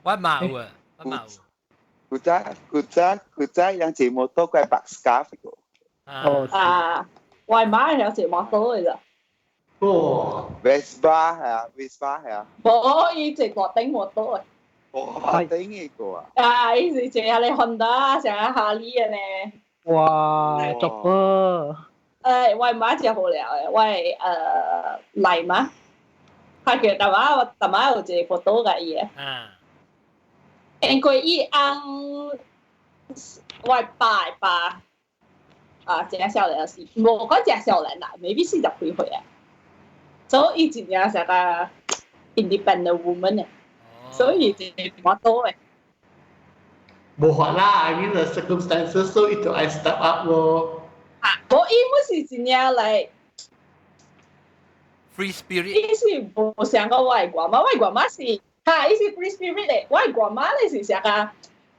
我冇啊，我冇。古仔有隻摩托怪白 scarf 個。啊，我媽有隻摩托嚟咋。哦 Vespa 係啊 ，Vespa 係啊。冇，伊隻個頂摩托啊。哇，頂呢個啊！啊，伊是隻係你 Honda，成日哈利嘅呢。哇，chopper。我媽就好了嘅，我嚟嘛，佢叫大媽有隻摩托嘅嘢。因為伊按我爸啊，隻少年是冇講隻少年啦，maybe 40幾歲啊，所以伊真正係個 independent woman 嘅，所以就冇多嘅。冇法啦 ，I mean the circumstances so it I step up 咯。我伊唔是真正嚟 free spirit， 伊是冇想過我係媽，我係媽是，伊是 free spirit 嚟，我係媽你是成個。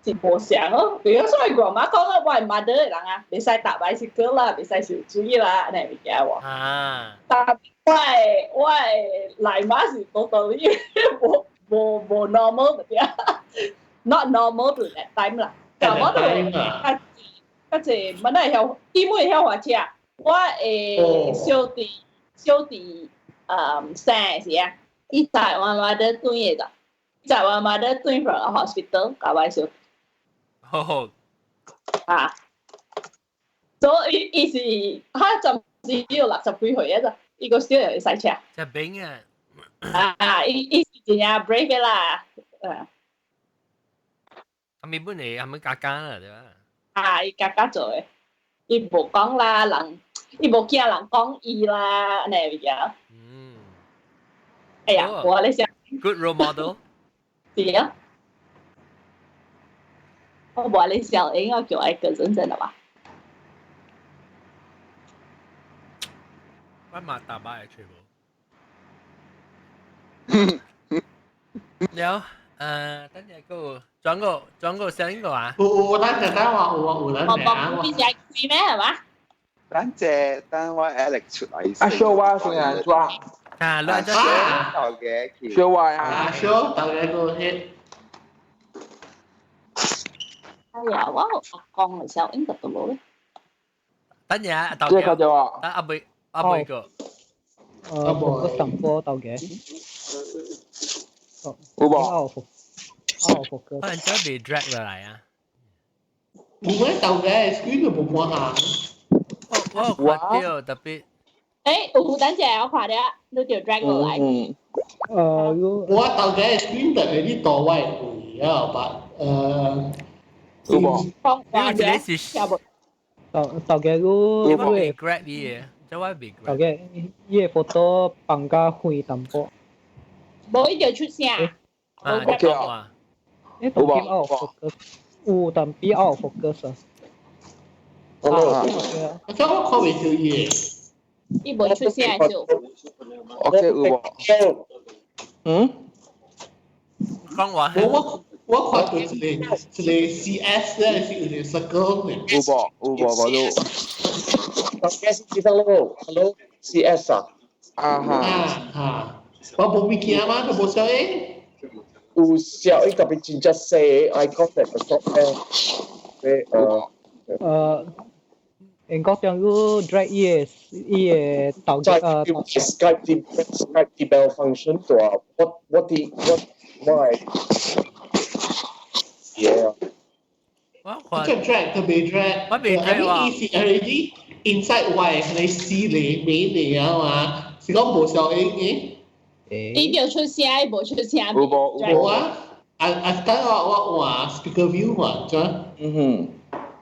是冇想咯，比如說我媽講我係 mother 嘅人啊，未使搭bicycle啦，未使小水啦，你明唔明啊？但我係嚟馬是多到呢，冇 normal 嗰啲啊 ，not normal to that time 啦。但我都嗰隻乜嘢曉，因為曉話車，我小弟生嘅時啊，伊在我 mother 轉嘅咋，在我 mother 轉 from hospital 搞壞小。所以伊是佢暫時只有60幾歲啊咋，伊個小又要洗車。隻兵啊！伊是真正 brave 嘅啦。係咪本嚟係咪假假啦？對吧？伊假做嘅，伊冇講啦，伊冇驚人講伊啦，你明啊？哎呀，我你想 good role model。係啊。我話你小英要叫我一個真正的吧？我馬大把嘅全部。有等陣個轉個聲音個啊？有咱就等話有咱名。我邊隻係咩係嘛？等我 Alex 出嚟。阿 show 話算人抓。啊，亂咗頭嘅。show 話啊。show 頭嘅個 hit。哎呀，我阿公嘅時候應該到冇咧。等陣豆嘅。即係佢就話。阿妹個。個上坡豆嘅。有冇？可能真係被 drag 落嚟啊！冇咩豆嘅 screen 都冇關下。我滑掉特別。有等陣我快啲，你條 drag 落嚟。我豆嘅 screen 特別啲多位會啊，有冇？豆嘅你會 grab 啲嘢，就會被 grab。豆嘅依個 photo 放假開淡薄。冇一條出聲。OK 啊。誒，豆片 out of focus， 有但比 out of focus 啊。我想我看唔到嘢。伊冇出聲就。OK 有冇？講話。我看到一個 CS 咧是有條 circle 嘅。有冇冇到。CS 知道咯 ，Hello CS 啊。我冇物件嘛，都冇小英。有小英特別真正細 icon 喺個 top 咧。英國上個 drag 伊個豆嘅Skype email function 度啊 ，what why？ Yeah。我個 drag 特別 drag，我未 drag 喎。以前 already inside 位你試你美你啊嘛，是講冇小英嘅。伊條出聲，冇出聲。冇啊！啊，等我話 speaker view 話啫。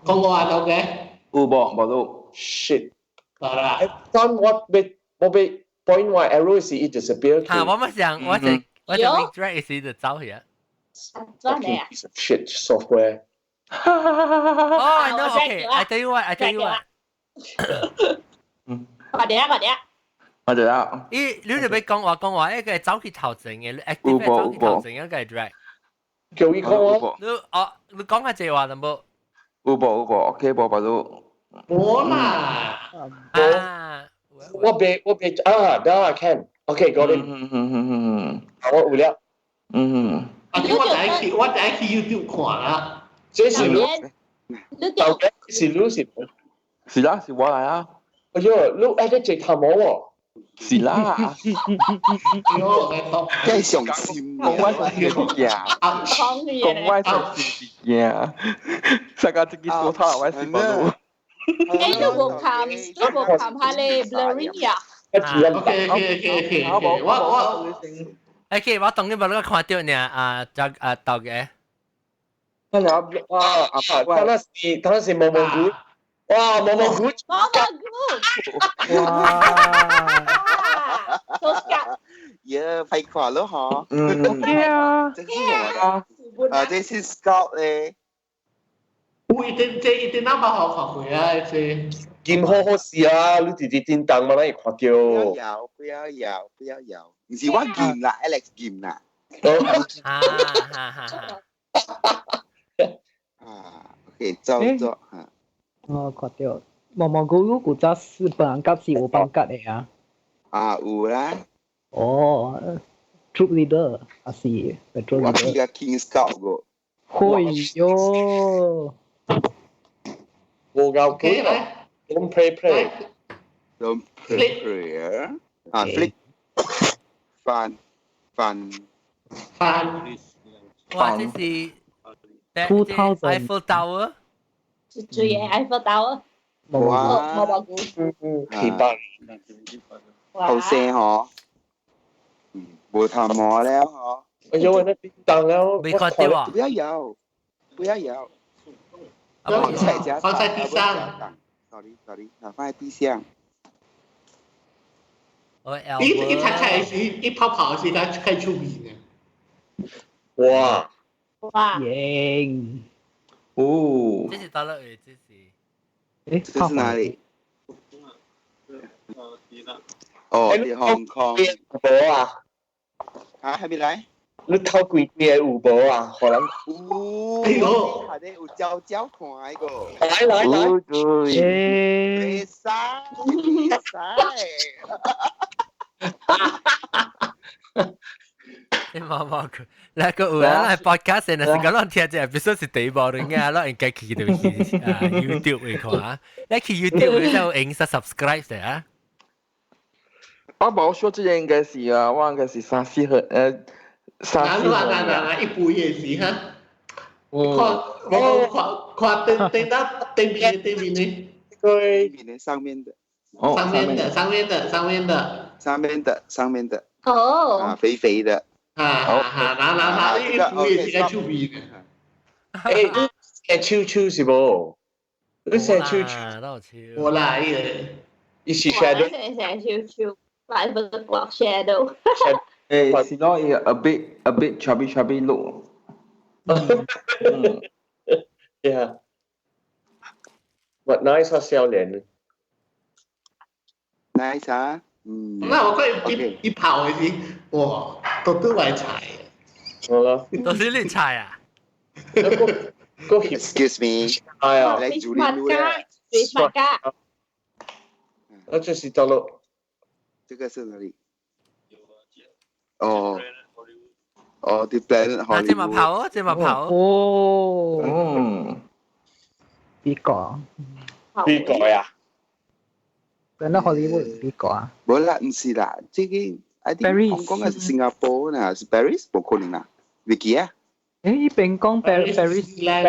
講我話到嘅。有冇到 ？Shit！好啦。當我被 point 話 arrow 是一 disappear。我咪想，我就 drag 是就走去啊。做咩啊 ？Shit software。Oh no! Okay, I tell you what. 快啲。我就啦。你哋俾講話，一個係走去頭前嘅，你 active 走去頭前，一個係 drag。叫伊講你講下這話有冇？有冇 ？OK 冇到。冇啦。我別啊，得 can。OK，got it。我有了。我第一去 YouTube 看啦。这是你，到底是你是？是啦，是我来啊。哎呦，你喺度直頭冇喎。是啦。即係上心講歪就係呀，講歪就係呀。大家自己說他歪是不如。都冇看下你 blurring 呀。OK，我當你冇那個看到呢啊，就到嘅。那是毛毛菇。哇，毛毛菇！呀，快看咯嗬。OK 啊。這是我的，這是 Scott 咧。一定那麼好看過啊！這劍好事啊！你直接電燈嘛，你看到？不要有，唔是我劍啦 ，Alex 劍啦。OK， 做嚇。看到。毛毛菇古早日本人夾是有幫夾嘅啊。有啦。Troop leader 還是 patrol leader。我記得 King Scout 個。哎喲。我搞佢啦。Don't play。Don't play。Flip。Fun。哇！這是 2000 Eiffel Tower。最嘢 Eiffel Tower。哇！奇葩。好聲嗬。冇頭毛了嗬。哎呦，那電燈了。沒看到啊！不要有。放在地上。sorry， 放在地上。一開始一跑時，佢開出面嘅。哇！贏。這是到了這是。這是哪裡？你香港。冇啊？喺邊嚟？你偷幾年有冇啊？可能。係啲有照看嗰個。來。比賽。你冇佢，那個有人係 podcast 呢，是講我聽隻 episode 是第部嚟嘅，我應該去到YouTube 嚟看啊，你去 YouTube 嗰度影實 subscribe 嘅啊。我冇說這應該是啊，我應該是34號一部嘢是哈。看對面呢？對，上面的。上面的。肥肥的。拿一部嘢是出面嘅。誒，你超是冇？你成超。我來嘅。一起 shadow。超。Like the clock shadow. Sino a bit chubby look. Yeah. But nice 啊，笑臉。Nice 啊。那我佢一跑嘅時，哇，都為柴。好啦。都是你柴啊？Excuse me。係啊。嚟做呢路啦。那這是到了。這個是哪裡？啲 Planet Hollywood。這麼跑。邊個呀？Planet Hollywood 邊個啊？冇啦，唔是啦，這個I think 香港係新加坡呢，是 Paris 冇可能啦 ，Vicky 啊？誒，邊講 Paris？ Disneyland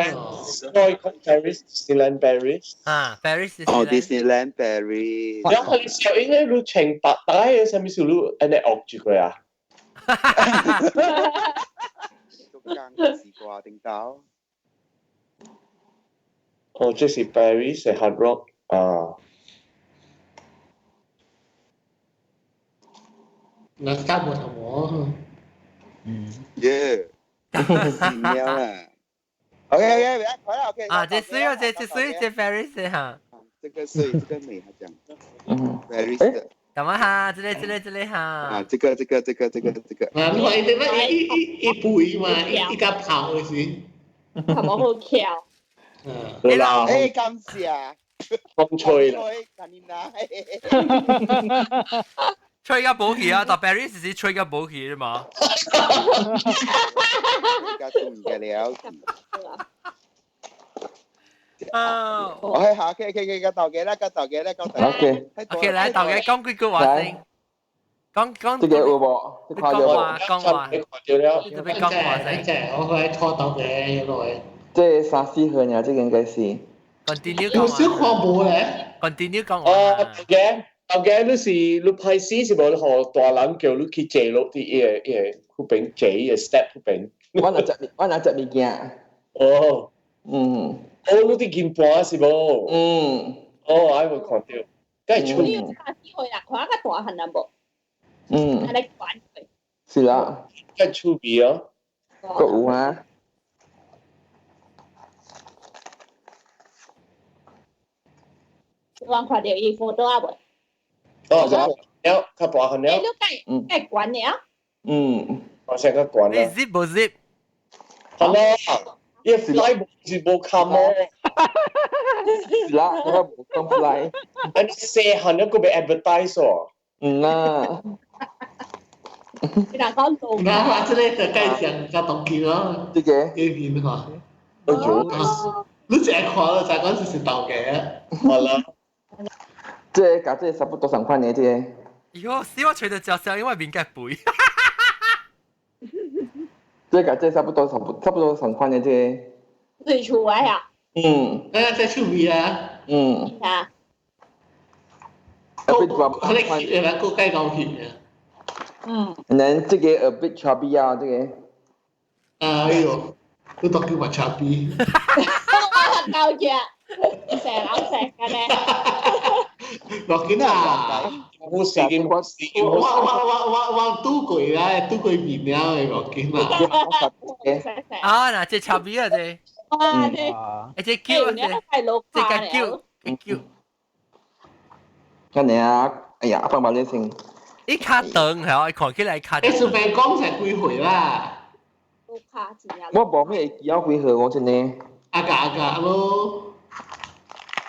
Paris。Paris。Disneyland Paris。然後你小應該路程白帶嘅，上面是路誒你惡住佢啊？都剛試過定到。這是 Paris 係 Hard Rock 啊。那差不多。Yeah。了啦。OK，回來 OK。這水這 Paris 哈。這個水，這個美，他講。Paris 的。等我下，這裡哈。這個。你話一背嘛，一個跑嘅時。係咪好巧？感謝。風吹啦。吹個寶氣啊！但 Barry 是吹個寶氣啫嘛。而家中意嘅了。啊！我係下嘅鬥嘅啦，個鬥嘅啦，個鬥。OK，嚟鬥嘅講幾句話先。講。這個有冇？你看到冇？講話。你特別講話先。我去拖鬥嘅原來。這3-4盒呢？這個應該是。Continue 講。有少看冇咧。Continue 講話。頭嘅你是你拍戲是無何大人叫你去坐落啲嘢嗰邊坐嘅 step 嗰邊。我拿隻物件。哦。你啲鍵盤是無？我會看到。梗係出。你要查機會啦，佢一個大漢啊無。係你管佢。是啦。梗係出邊啊？個有啊。我看到伊foto啊無？哦，有較大漢了。你計管嘅啊？我成個管啦。你 zip 冇 zip？係咯，一 fly 是冇 come on。是啦，我冇講 fly。อันนี้เสียหันแล้วก็ไป advertise 哦。啦。你嗱講路。嗱，即係就計上個動機咯。這個。幾片嚇？哎呦！你淨係看咯，就係嗰陣時鬥嘅。係啦。這個這差不多3塊呢，這個。喲，死我吹到腳上，因為面嘅背。這差不多3塊呢，這個。最出位啊！在出味啊！啊！佢哋貼嘅，佢計夠貼嘅。And then 這個 a bit chubby 啊，這個。哎呦，你當叫乜 chubby？我夠嘅，成眼石嘅咧。落緊啊！我時間我都攰啦，都攰面啦，你落緊啊！啊，嗱，隻插邊啊，隻。哇！隻叫啊，係老隻叫。咁你啊，哎呀，放埋你先。一卡凳係我看起來卡。你順便講成幾回啦？老卡字啊！我冇咩記咗幾盒我真係。阿格咯。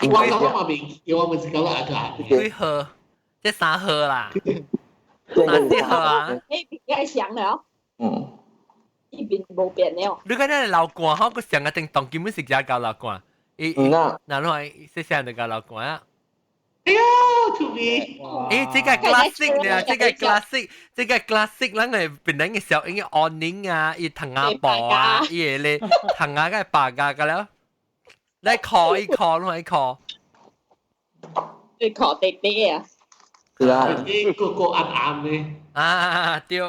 我講話面，我咪是講阿格。幾盒？即3盒啦。3-4盒啊？呢邊係上了。呢邊冇變了。你講你老慣，我個上一定當基本食只搞老慣。嗱，食上就搞老慣啊。哎呀，出味！這個 classic 呢，這個 classic，咱嘅本來嘅小英嘅安寧啊，伊藤牙薄啊，伊嘅咧藤牙嘅白噶噶了，你靠一靠，攞一靠，你靠地地啊！是啊，啲個暗暗嘅。啊，對，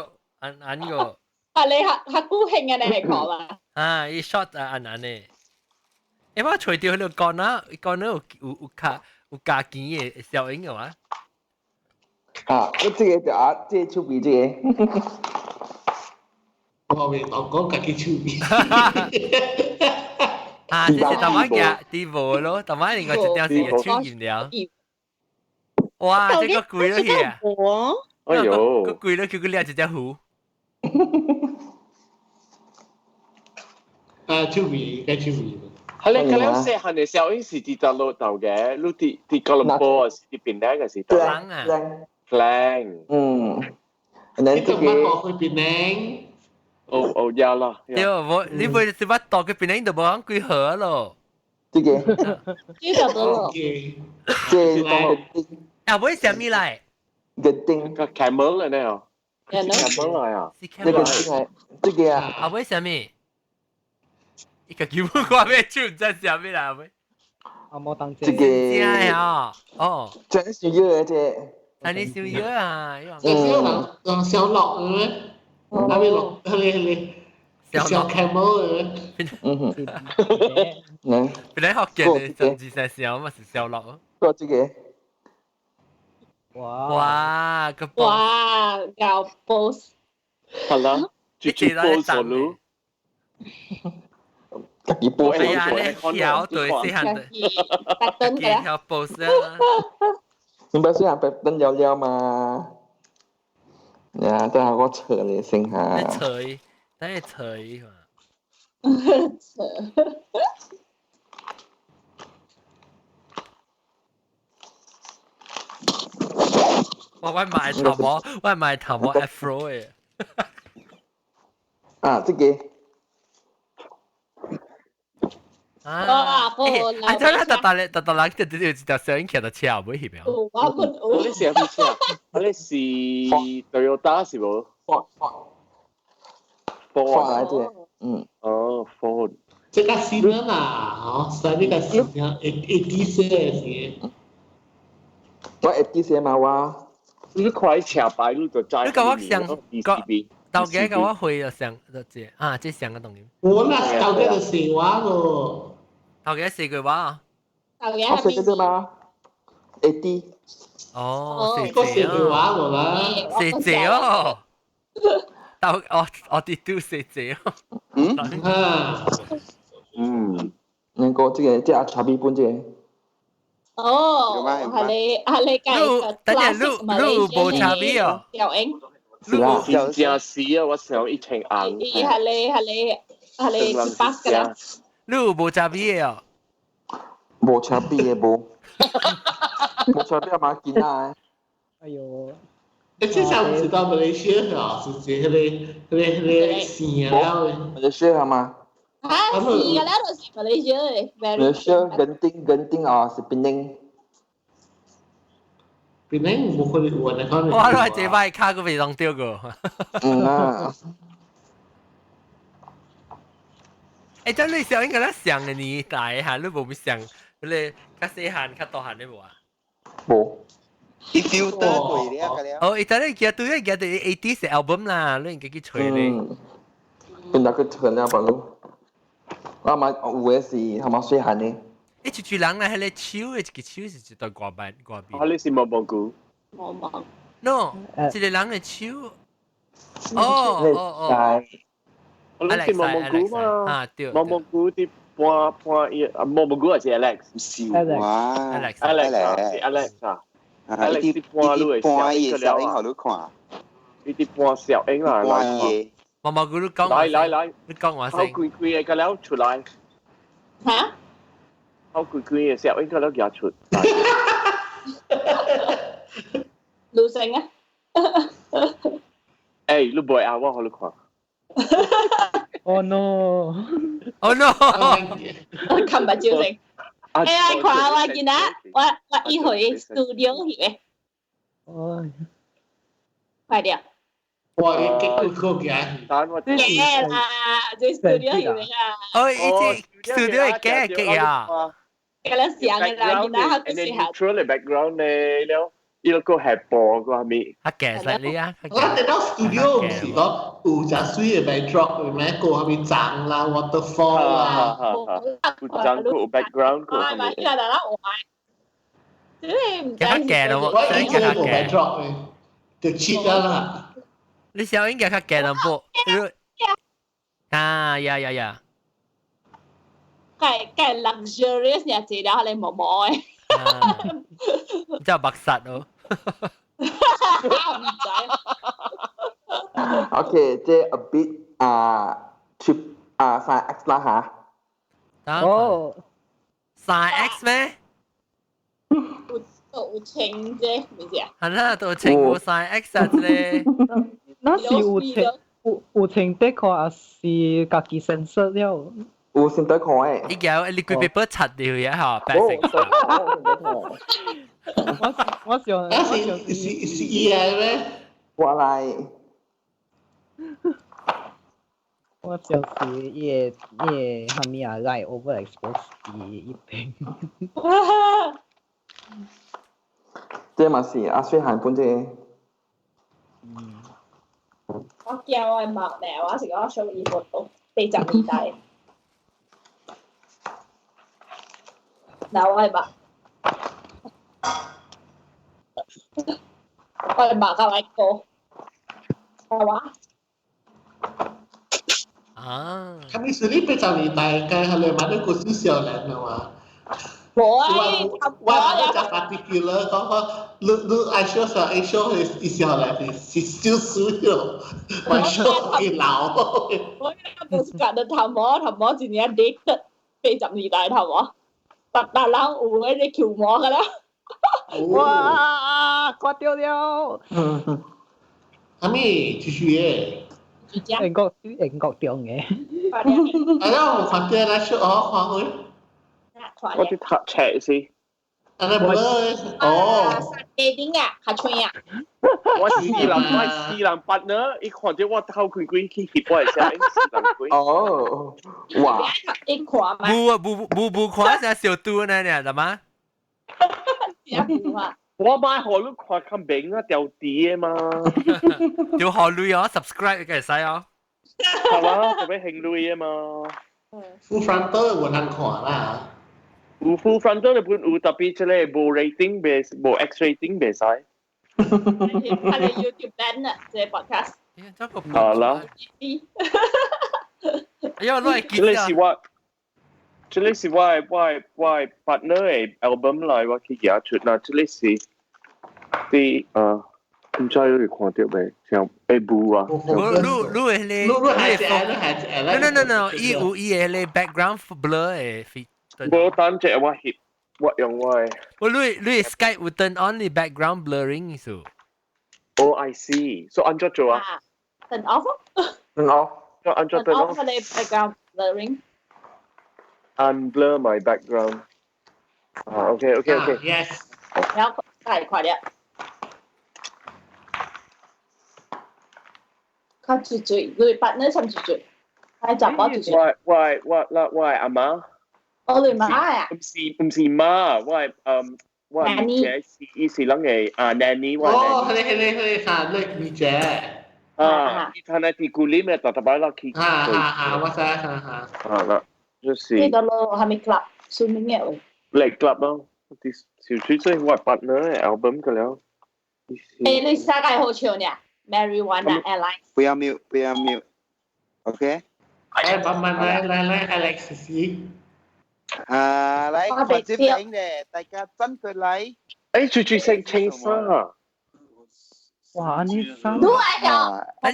暗個。啊，你客估興嘅你係靠嘛？啊，伊 short 啊暗嘅。誒，我除掉喺度講啦，有卡。有加錢嘅小英嘅話，啊，這個就啊，這出味這個，我未講家己出味。啊，這是大媽嘅啲無咯，大媽另外一條是嘅超鹽料。哇，這個貴咗去啊！哎呦，個貴咗叫佢掠一隻虎。啊，出味，梗出味。係你咁樣食係你小英是啲大陸度嘅，你啲吉隆坡啊，是啲邊靚嘅是大陸啊，靚。你做乜落去邊靚？哦，有啦。對，我你唔係乜度嘅邊靚就冇講幾盒咯。這個，呢個都咯。這當啊，為什麼嚟？個丁個 camel 咧哦，camel 嚟啊。這個係這個啊。啊，為什麼？一個基本話咩？就唔知係咩啦，喂。阿摩當這個。真係啊，哦。真係要嘅啫。係你少嘢啊？用小樂嘅，係咪落？係小 camel 嘅。本來學嘅就只係小嘛，是小樂。個這個。哇，個哇，搞 boss。係啦，住 boss 咯。一波係啊，你條對四行的，條 boss 啊。你唔係先行白燈有料嘛？呀，都係我扯你先下。你扯，等你扯嘛。我買頭毛，我買頭毛 Afro 嘅。啊，這個。真係特人就上影劇就車唔會險啊！我哋成日車，我哋是 Toyota 是冇 Ford 來嘅，哦 Ford。這個新的啦，係呢個新嘅 ADC 嘅。我 ADC 嘛我。你快車牌路就揸。你講我上到嘅個我會就上就這啊，這上個東西。我那到嘅就寫話咯。頭幾四句話啊？頭幾我寫嘅啫嘛，AD。哦，四句話咯啦。四字哦。到我哋都四字哦。那個這個這阿查比本這個。哦，係你計等陣錄冇查比哦。有影。是啊，正是啊，我想一程硬。係你巴㗎啦。你有無查比嘅哦？無查比嘅無，無查比阿媽見啊！哎呦，你至少唔知道馬來西亞啊，是即係線了。馬來西亞嘛？嚇，線㗎啦，都是馬來西亞。馬來西亞Genting啊，是檳冇可能換啊！可能。我都係這擺卡個未當掉個。啊。誒，真你上應該咧上嘅年代嚇，你冇咪上你較細漢較大漢你冇啊？冇。啲 filter 過嚟啊，咁樣。哦，而家你見到對80嘅 album 啦，你應該去吹咧。變咗佢吹了吧咯？我咪有嘅是係咪細漢嘅？一隻人咧，係咧手嘅一個手是一對掛邊。啊，你是毛毛菇。毛毛。No，一個人嘅手。哦。我諗是毛毛菇嘛，啊對，毛毛菇啲半毛毛菇係 Alex， 唔是哇 ，Alex 啊，Alex 啲半路係小英好多看，呢啲半小英啦，半嘢，毛毛菇你講，來，你講我好先，攰嘅個了出來，嚇？好攰嘅小英個了夾出，盧成啊？誒，你唔會啊，我好你看。Oh no！ Oh no！ 琴日照成。AI 看我見啊，我一回 studio 去嘅。哦。快啲啊！我已經嗰個嘅。嘅啦，即 studio 去嘅啊。哦，呢隻 studio 係嘅啊。嘅啦，上嘅啦，見啊，佢試下。Control the background 咧，了。呢個係播個係咪？啊，嘅實你啊！我哋到 studio 唔是講有隻水嘅 backdrop 嘅咩？個係咪漲啦 waterfall 啦？有漲個有 background 個係咪？呢個就啦，我買。即唔嘅嘅咯，我以前冇 backdrop 嘅，就 cheap 啦。你小應該較嘅淡薄。啊呀！係 luxurious 日子啦，你冇嘅。真係白實哦。唔使。OK， 即係 a bit trip sin X 啦嚇。哦。sin X 咩？有情啫，咩事啊？係啦，有情有sin X 啊啫。那是有情的確是家己sense了。有先得看誒。依家你佢俾擦掉嘢嚇，白成。我想是嘢咩？我嚟。我就是也係咪啊？來 overexpose 一邊。這嘛是阿水韓本啫。我叫我mặc nè，我成個 show 衣服都被集年代。嗱，我係mặc，我係mặc個個，係嘛？啊！Kami sendiri pecah nih, kayak hal yang mana khusus ya lah nama. 我就 particular 講講，你愛笑啥？愛笑係笑嚟嘅，是少少咯，我笑嘅老。我冇覺得頭毛今年跌得非常之大頭毛，但係有嗰啲橋毛㗎啦。哇，刮掉了。阿咪，继续耶。英國中嘅。係啦，我看掉啦，說看佢。我啲塔赤先。阿你點啊？下吹啊！我士林八呢，一看到我偷佢鬼去協我係士林鬼。哦，哇！一看嘛。不看是小肚呢，你係嘛？我買好多看看明啊，掉啲啊嘛。要學女哦 ，subscribe 嘅使哦。係嘛，做咩興女啊嘛？Full frontal 我能看啦。full frontal 你本有特別即係冇 rating 嘅，冇 X rating 嘅使。係 YouTube ban 啊，即係 podcast。係啦。因為都係見啊。這裡是我 partner 嘅 album 嚟，我去寄出啦。這裡是啲唔知你看到未？像 Abu 啊。No，伊有伊嘅咧 background blur 嘅。冇單隻我用我嘅。你 Skype 會 turn on 你 background blurring 數。Oh, I see. So 按咗做啊？Turn off。Turn off。按咗 turn off。係你 background blurring。Unblur my background. Okay. Yes. 然後快啲。靠住嘴，你八呢甚住嘴，係雜包住嘴。我阿媽。我哋媽啊？唔是媽，我咪姐是啷嘅nanny。哦，係嚇，你姐。伊睇下啲古裡面特擺落去。我知嚇。係啦。就是。呢個咯，係咪 club 算咩嘢？嚟 club 咯，啲小水即係我partner 嘅 album 㗎啦。誒，你世界好長嘅 ，Marijuana Airlines。不要 mute，OK？慢慢來 ，Alex 先。來，快啲嚟咧，大家真佢嚟。誒，最識清聲啊！哇，你生。都係啊！你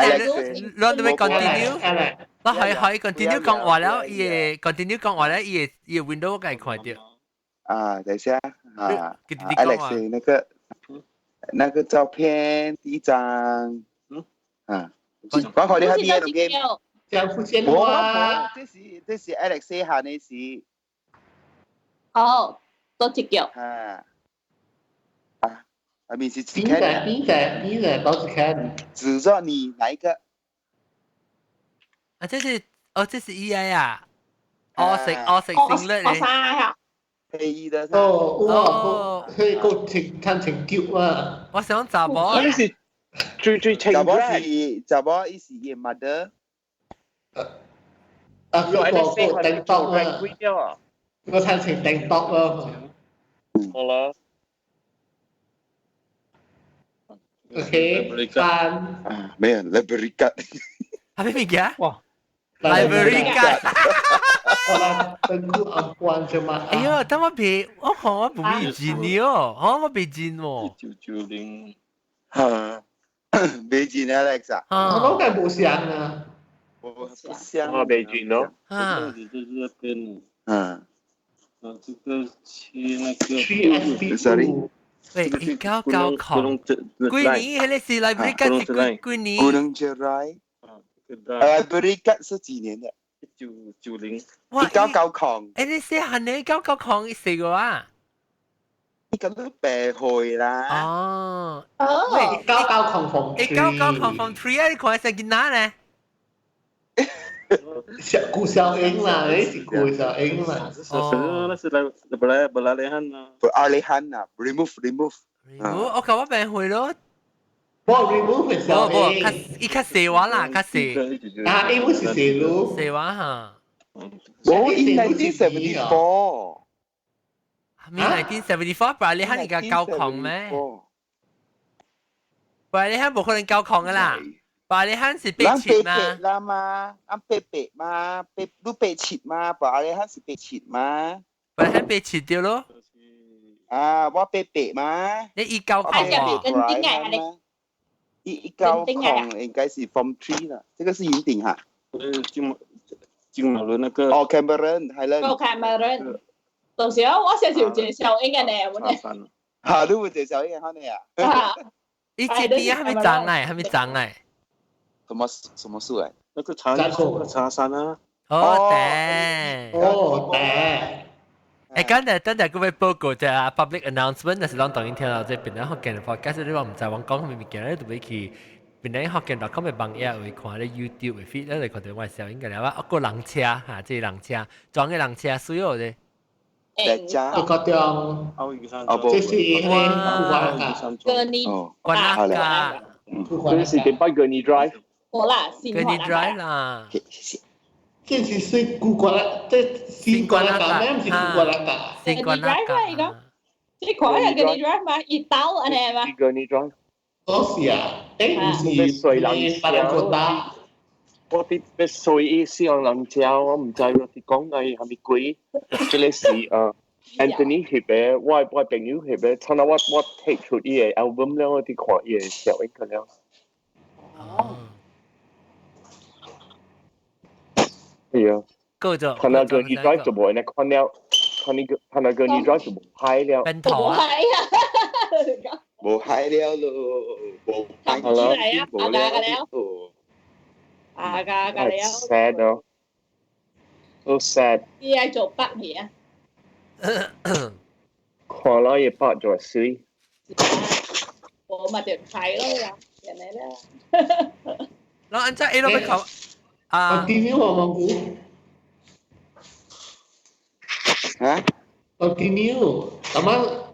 會 continue？我係 continue 講話了，伊 continue 講話了，伊 window 該看到。等一下，Alex 那個照片第一張，我看你喺邊度嘅？張福建話，這是 Alex 下呢是。哦，多隻腳。下面是邊個都是看。指着你哪一個？這是 EI 啊！我食勝率你。黑衣的。佢個情叫啊！我想查某。呢是最情。查某伊是伊 mother。個叮當啊！我睇成叮當咯。好啦。OK，翻。沒有 Liberica。係咩嘢？哇 ！Liberica。哎呀，等我別，我看我唔係真哦，我別真喎。990。嚇，別真 Alex 啊？我都係冇聲啊。我別真咯。這個去那個。 Sorry。喂，990。幾年？迄個是 Liberica 是幾年？Gunung Jerai。Liberica 是幾年的？1990。1990。誒，你寫下你990食過啊？呢個都白去啦。哦。喂，990 from 3。990 from 3啊！你看係幾哪呢？顧小英啦，你是顧小英啦。那是布拉雷漢啊。布拉雷漢啊 ，remove。我講我病會咯。我 remove 係小英。伊較細話啦，較細。因為是細路。細話嚇。我 in 1974。1974，布拉雷漢而家990咩？布拉雷漢冇可能990噶啦。布拉雷漢是87嘛？啦嘛，啱88嘛，都87嘛，布拉雷漢是87嘛。布拉雷漢87掉咯。我88嘛。你190喎。跟丁啊你。 190應該是 Form 3啦，這個是雲頂哈。金馬倫那個。哦 Cameron 係啦。Cameron。到時候我寫條介紹應該你有冇呢？嚇都會謝小英嚇你啊？一這邊還沒長哎，還沒長哎。什麼樹哎？那個茶山啊。哦，對。哦，對。等陣佢會報告就係 public announcement，但是當當然聽到即係邊啲學嘅 podcast，你話唔就話講咩物件咧，就會去邊啲學嘅.com 嘅網頁會看咧 YouTube 嘅 feed 咧，你看到我小應該了啊，個人車嚇，即係人車，裝嘅人車水哦啫。一個點，這是關啊，這是點解Gurney Drive？好啦，Gurney Drive 啦。這是水古關啦，這新關啦㗎，咩唔是古關啦㗎？新關啦㗎。即係佢係Gurney Drive 嘛，熱豆安尼嘛。Gurney Drive。嗰時啊，唔是水冷巴蘭國打。我啲咩水上人潮，我唔知我哋講係咪貴？即係是Anthony 翕嘅，我朋友翕嘅，睇下我 take 出伊嘅 album 咧，我哋看伊嘅小英個了。哦。係啊。夠咗。睇下Gurney Drive 就冇人看了，睇下Gurney Drive 就冇拍了。變頭啊！冇拍了咯，冇拍了。冇了。噶了。sad 咯。So sad。依家做北嘢啊！看了也拍咗水。我咪就睇咯，人哋咧。嗱，安在 A 咯，佢啊。continue 我冇估。嚇 ？continue，咁樣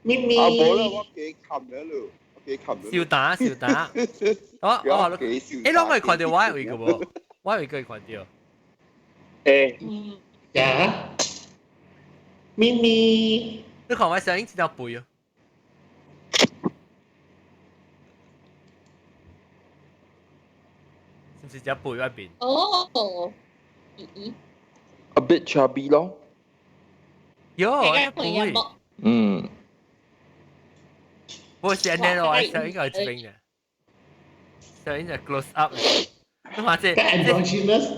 咪咪。冇啦，我幾冚咗咯，我幾冚咗。笑打。我話咯，誒，攞我看到我係個喎，我係個看到。誒。呀。咪咪。你看我上映只條背啊。是唔是只背嗰邊？哦。A bit chubby 咯。喲，背。嗯。我是安尼咯，上映個係邊嘅？上映就 close up。咁或者。androgynous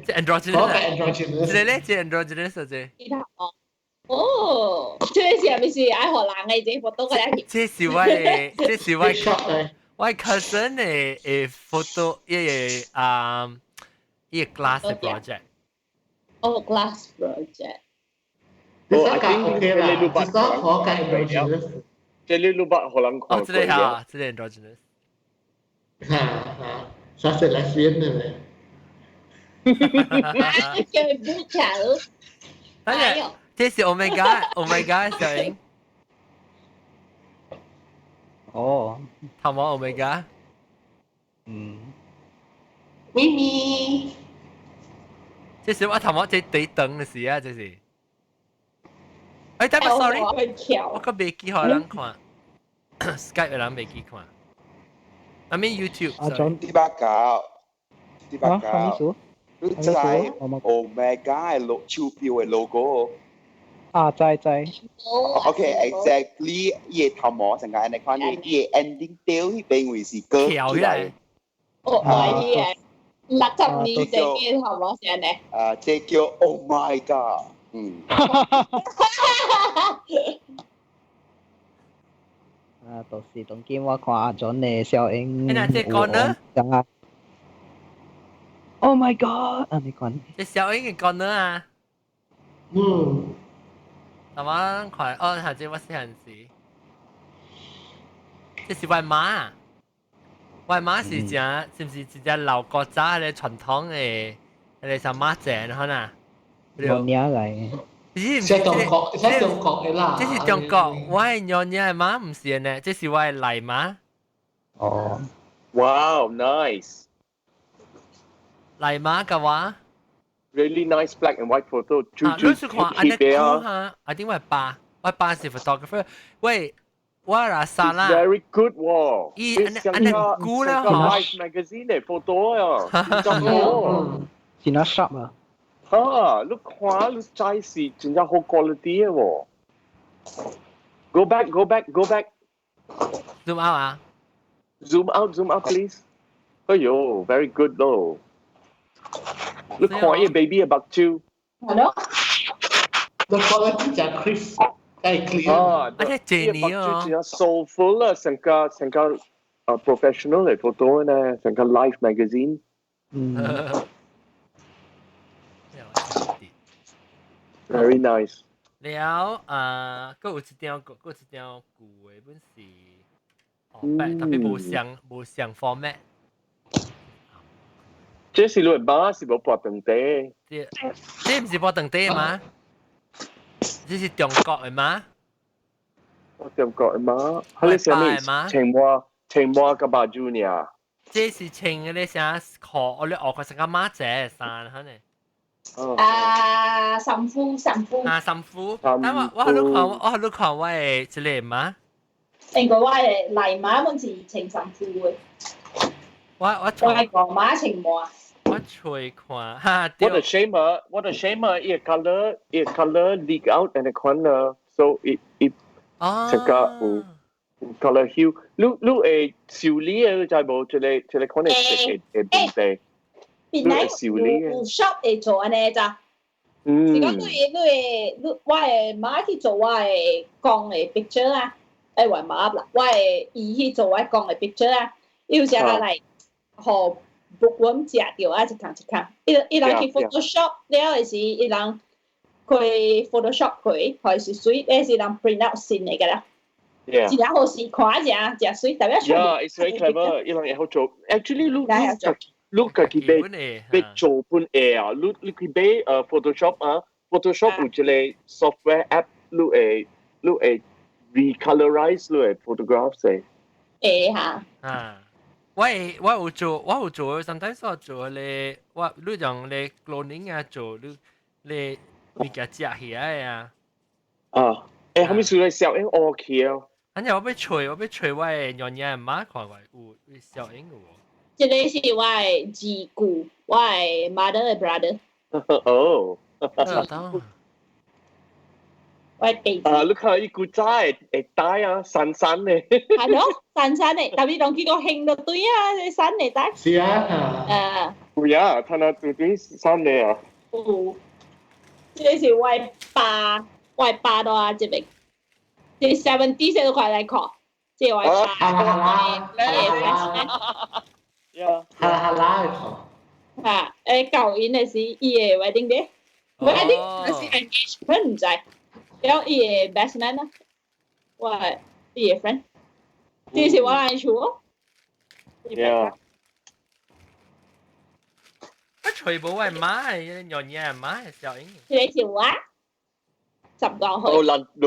即 androgynous。即咧，即 androgynous 啫。哦，即係咪是愛荷蘭嘅這幅圖嗰啲？這是我 cousin 嘅photo 一個 glass project。哦 ，glass project。哦，I think 你啦，你講我嘅 androgynous。即係你老伯可能看過。哦，這裡嚇，這裡 androgynous。嚇，ça c'est lesbienne 嘅。叫不巧。哎呀！這是 Omega 小英。哦，頭毛 Omega。咪咪。這是我頭毛這對燈的事啊，這是。哎，等下 sorry，我個未記可能看，Skype 嘅人未記看。I mean YouTube。啊，仲啲把搞。你知 Omega 係超標嘅 logo。啊，知。Okay，exactly，伊個頭毛成個安尼看呢，伊個 ending 掉迄邊位是割出來。哦，係嘅，60年前嘅頭毛是安尼。這叫 Oh my God，到時當見我看阿 John 嘅小英。那這個呢？啊 ！Oh my God！啊，你講。這小英嘅個呢啊？係嘛？佢哦，係這我是陣時，這是外媽啊！外媽是唔是一隻老國家嘅傳統嘅係什麼正可能？娘娘嚟。即中國嘅啦。這是中國，我係娘娘嘅媽，唔是呢？這是我係奶媽。哦。Wow, nice. 奶媽嘅話。Really nice black and white photo. 你是看安尼講哈？I think 我爸是 photographer。喂，我啦沙啦。Very good 喎。伊安尼估啦嗬。Life magazine 嘅 photo 啊，真好。是哪 shop 啊？嚇，你看你真是真係好 quality 嘅喎。Go back. Zoom out 啊。Zoom out, please. 哎呦 ，very good 咯。你看呢 baby 嘅白蕉。係咯。個 quality 就 crisp。係 clear。啊，而且Jenny哦，就soulful 啦，成個professional 嚟 photo 呢，成個 Life magazine。Very nice。了嗰有一條舊嘅本是，特別無相 format。這是亂碼是無撥長地。這唔是撥長地嗎？這是中國嘅嗎？中國嘅嗎？佢哋寫咩？青蛙嘅巴珠呢？這是青嘅咧，寫殼，我哋學佢成個馬仔衫，可能。神父。神父。但我喺度看我係這裡嗎？應該我係泥馬本是青神父嘅。我係黃馬青馬。我吹看，哈！我的 shamer 一 color leak out in the corner, so it 成個有 color hue。你誒修理嘅就係冇，這裡可能係本地。邊嚟？有 shop 嚟做安尼咋？是講你我係馬去做我係講嘅 picture 啊，誒話馬啦，我係伊去做我講嘅 picture 啊，有時候嚟學。bookworm 食掉啊！一項，伊人去 Photoshop 了係是伊人佢 Photoshop 佢，係是水，係是人 print out 先嚟㗎啦。一人好視看食水，特別出。Yeah, it's very clever. 伊人會好做。Actually, look 佢俾做本嘢啊！你佢俾Photoshop 啊 ，Photoshop 有一個 software app，你會 recolorize 你會 photograph 先。嚇。我有做 sometimes 我做咧，你用咧 cloning 啊做你物件食起來啊。後面做咧小英 OK 啊。反正我要吹我嘅樣嘢媽看過有小英嘅喎。這個是我嘅姊姑，我嘅 mother 嘅 brother。哦。我係弟弟。你看伊古仔會帶啊，散嘅。係咯，散嘅，特別當幾個興到堆啊，散嚟帶。是啊。有啊，睇下對對散嘅啊。這是我爸到啊這邊，這70都快嚟考，這我爸。哈啦考。啊，舊年係是伊嘅 wedding day，wedding 係是 engagement 唔知。แล้วอีแบบนั้นนะว่าอี friend ที่สิว่าไอ้ชัว我全部係馬，樣嘢係馬，小英。ที่สิว่า10個去。倫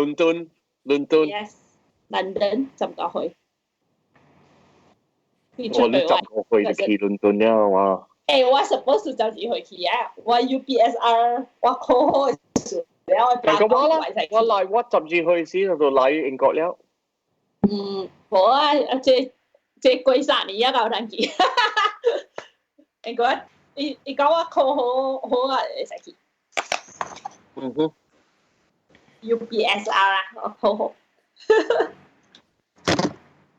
敦。Yes， London 10個去。你10個去就去倫敦啦嘛。我 suppose 就係去啊，我 UPSR 我 call 咁我嚟我甚至去先就嚟英國了。好啊，這貴3年啊，夠難見。英國，你講我 call 好啊，會使去。UPSR 啊，我 call 好。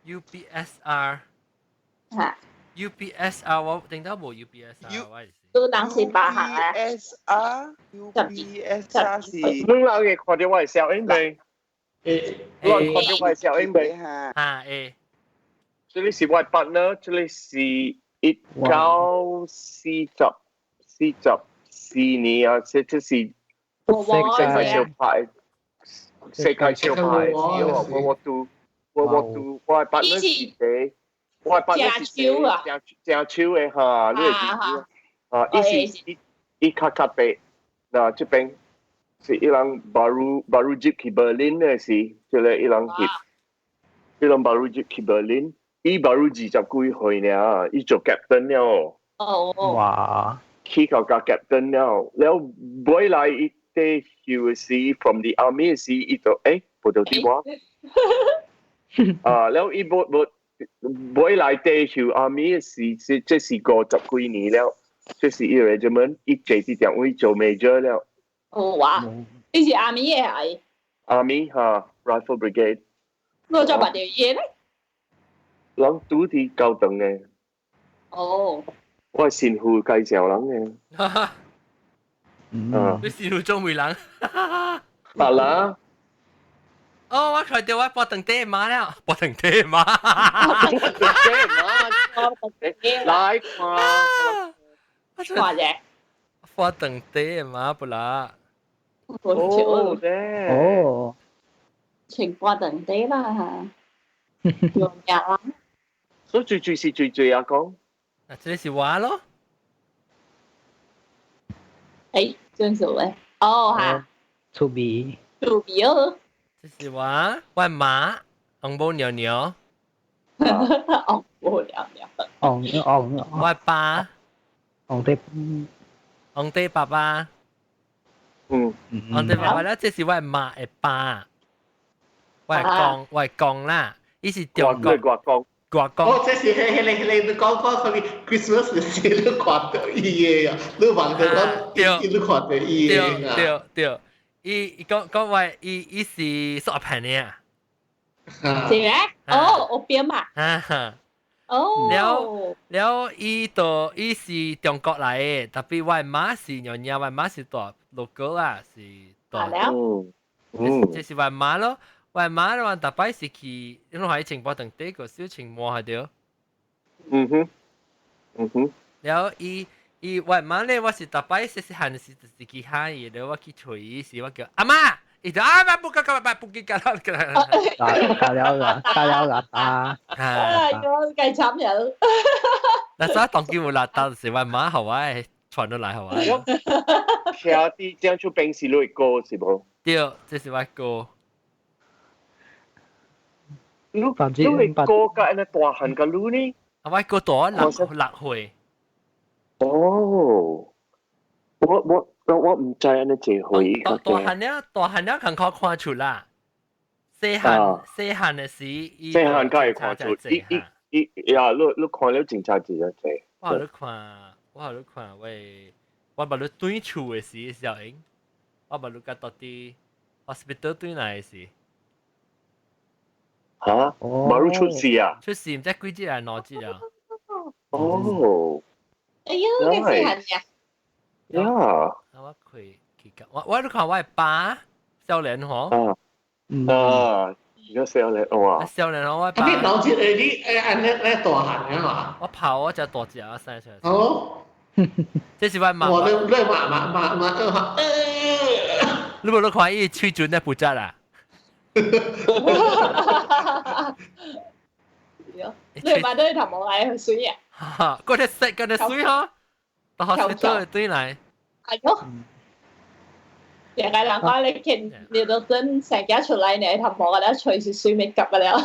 UPSR。嚇。UPSR 我聽到冇 UPSR 我係。都當時8行啊。UPSR 是。你兩個看到我係小英未？你看到我係小英未？這裡是我的 partner， 這裡是1944年啊，這是世界潮牌World War II， 我的 partner 是誰？我的 partner 是誰？正秋嘅嚇，你係伊卡卡貝，嗱這邊是伊人baru jeep 去 Berlin 嘅事，即係伊人baru jeep 去 Berlin， 伊 baru 20幾歲呢，伊做 captain 了。哇！去到個 captain 了，แล้ว每來伊哋休息 from the army 時，伊就報到啲話，แล้ว伊每來哋休 army 時，即是50幾年了。這是伊 regiment， 伊坐啲點位做 major 了。哇！呢是 army 嘅係。army 嚇 ，rifle brigade。我做乜嘢咧？人拄啲高等嘅。哦。我係善護介紹人嘅。你善護中梅人。係啦。哦，我看到我波等爹媽了，波等爹媽，來看，看啫，波等爹媽不啦？哦，哦，情波等爹啦，用日啦，所以最是最啊講，啊，這是我咯。誒，真係咧，哦嚇， to be 做表，這是我媽，紅布尿尿，哦，冇了，我爸，紅的紅地爸爸，紅地爸爸咧，這是我媽嘅爸，我係公啦，伊是中國國公。哦，這是你講佢 Christmas 嘅時，你看到伊嘅啊，你話佢講，你看到伊嘅啊。對，伊講話伊是索平嘅啊。是咩？哦，我表嘛。哦。了伊是中國來嘅，特別我媽是娘娘，我媽是大老哥啊，是大。這是我媽咯。我媽嘅話，特別是去，因為喺情況等第個小情況係點？แล้ว我媽咧，我是特別細漢時自己喊嘢，แล้ว我去吹伊時，我叫阿媽，伊就阿媽不記㗎，打了打，我計慘人。嗱，所以當叫我辣到時，我媽後尾傳到來後尾。其實啲將出兵是女歌是冇？對，這是我歌。你歌嘅安尼大漢嘅女呢？我歌大6歲。哦，我唔知安尼幾歲。大漢了，肯看出啦。細漢嘅時，細漢梗係看出，你看了真正真。我看喂，我把你對厝嘅時小英，我把你甲到啲 hospital 對嚟嘅時。嚇？馬路出事啊？出事唔知幾節啊，2節啊。哦。哎呀，你細漢呀？呀。我我都看我係爸少年嗬。而家少年哇。少年我爸。你2節你大漢嘅嘛？我跑我就大隻啊，生出嚟。哦。這是我媽。我你媽。你冇看伊吹準咧不質啊？你媽都係頭毛嚟去水啊！嗰隻食嗰隻水嗬，到學校都對嚟。係咯，人家人講你見你都真成家出嚟，你頭毛嘅咧，隨時水未及嘅了。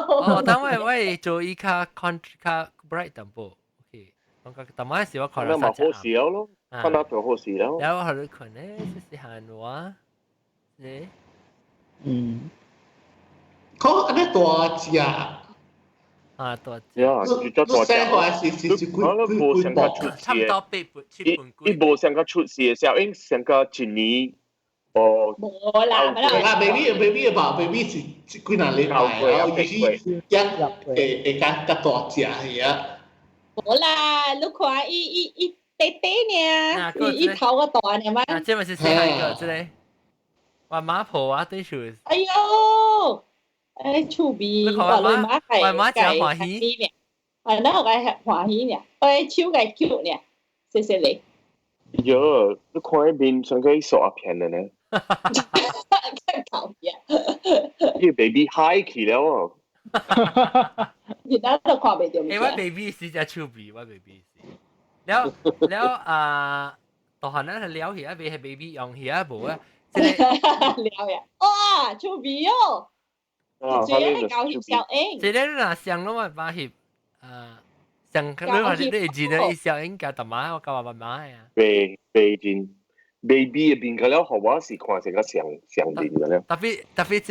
哦，但我做依家 contract bright 淡薄 ，OK，但係時我看到好事咯，看到就好事咯。然後佢哋可能是韓話，你佢安尼大隻啊，大隻。你生活是無上個出事嘅，伊無上個出事嘅時候，應上個一年哦。冇啦，baby 吧，baby 是幾難禮拜，然後伊會加大隻係啊。冇啦，你看伊爹呢，伊頭個大呢嘛。這咪是細漢個，這個我媽婆啊，對住。哎呦！厝邊話你媽係計歡喜呢，係啦，我係歡喜呢，我係超計 Q 呢，謝謝你。喲，你看喺面上嗰啲傻片嘅呢？搞嘢！呢 baby high 起了哦。而家都看唔到咩？我 baby 是隻超 B， 我 baby 是。แล้วตอนนั้นแล้วเหี้ยไปให้ baby 用เหี้ย冇啊？แล้ว呀，哇，超 B 哦！最係教協小英，即係嗱上咯嘛，把協上佢話你見到小英教大媽，我教話媽呀。背真 baby 嘅邊個了，學我是看成個上面嘅咧。特別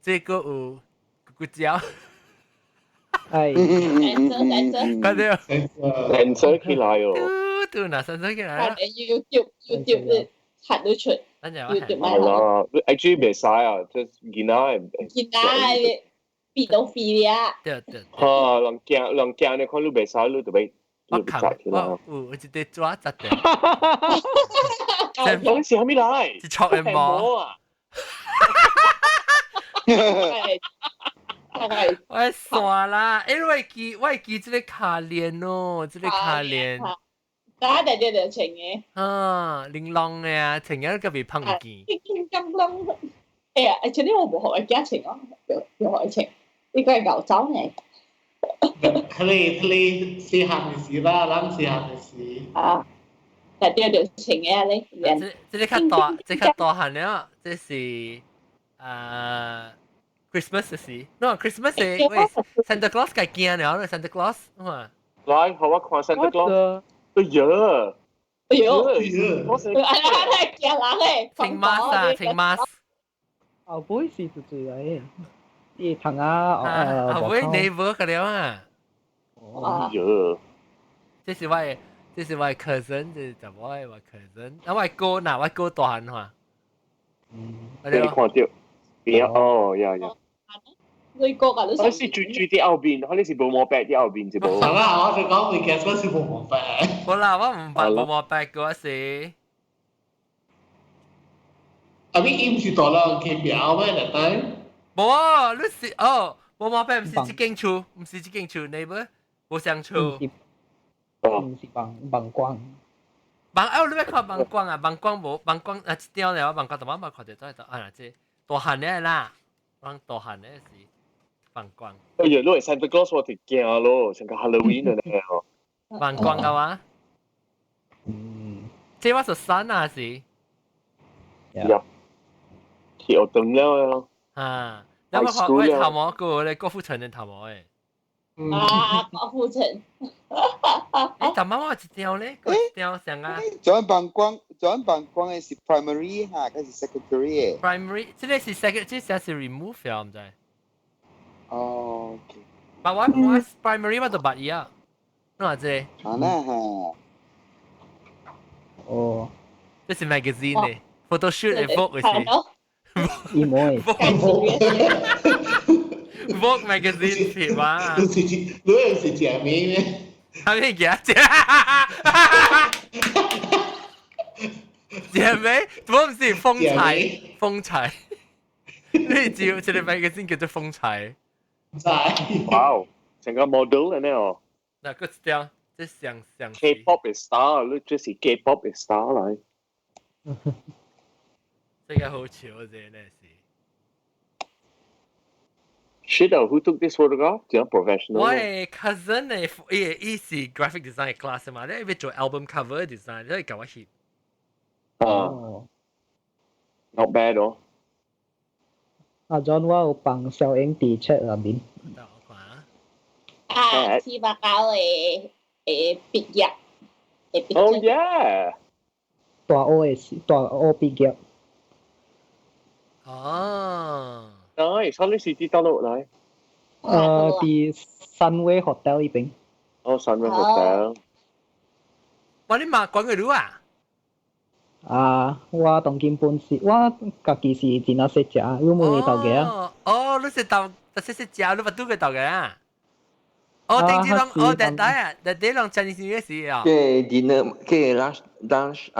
這個有骨膠。係。嗰啲。顏色起來哦。對嗱，顏色起來。係 YouTube 拍到出。係啦，IG 未使啊，即係見係變到肥啊！對。嚇，人驚你看你未使，你就俾我一啲抓實嘅。講是係咪嚟？一撮嘅毛啊！我傻啦，因為我記這個卡鏈哦，這個卡鏈。打大隻就情嘅。啊，玲瑯嘅啊，情人個別碰見。咁瑯，哎呀，而且呢我冇學嘅家情咯，有學情，呢個係牛洲嚟。ทะเลสีหันสี啦，咱สีหันสี。啊，大隻就情嘅你。這較大漢了，這是Christmas 嘅事。no Christmas 係喂 Santa Claus 嘅驚了 Santa Claus 嘛。來，好我看 Santa Claus。哎呀！我係驚啦咧。請 mask 啊，請 mask。後輩是最嚟，啲朋友後輩 neighbor 嘅了啊。哎呀！這是我 cousin， 這是怎麼我 cousin？ 啊，我哥嗱，我哥大漢嘛。你看到邊哦呀呀！你哥㗎，你是住啲後邊，可能是冇摸白啲後邊就冇。係啦，我就講你其實嗰時冇摸白。好啦，我唔白冇摸白嗰時。啊，你唔是大浪企表咩？那陣？冇啊，你是哦，冇摸白唔是這間厝，唔是這間厝 neighbor，冇相厝。唔是bằng quang。你要看bằng quang啊？bằng quang冇bằng quang啊，一條咧，bằng quang同我冇看到都係啊，這大漢咧啦，講大漢咧是。扮光。哎呀，攞嚟 Santa Claus 我哋驚咯，成個 Halloween 啊咧哦。扮光嘅話，即係我做山啊是。入跳燈了啊！有冇學喂頭毛個咧？郭富城嘅頭毛誒。啊，郭富城。誒，頭毛我一條咧，一條上啊。John Bangkwang 嘅是 primary 嚇，佢是 secretary 嘅。primary，即係是 secretary，即係是 remove 咗唔知。哦，OK。但我 primary 我就八二啊，你話啫？啊那哈。哦。這是 magazine 嚟 ，photoshoot 嘅 Vogue 嘅事。唔會。Vogue magazine 是嘛？你是姐妹咩？係咩嘢？姐妹，我唔是風采。呢照這個 magazine 叫做風采。哇！成個 model 嘅呢哦。嗱，個條即係上 K-pop 嘅 star，你即係 K-pop 嘅 star 嚟。這個好潮啫，呢是。Shit! Who took this photograph? 點樣 professional？我係 cousin 嚟，伊是 graphic design class 嘛，你要做 album cover design，你可以教我翕。哦。Not bad 哦。阿 John 我有幫小英 T-shirt 入面。啊，四百九嘅畢業。Oh yeah！大 O 嘅大 O 畢業。哦。Nice，你是啲到嚟？啲 Sunway Hotel 呢邊。哦 ，Sunway Hotel。哇！你嘛講嘅路啊？啊，我當今本是，我家己是真係識食，有冇你豆嘅啊？哦，你識豆，識食，你咪都嘅豆嘅啊？哦，定住啷，哦，但係啊，但係啷 Chinese New Year 時啊？嘅 dinner，嘅 lunch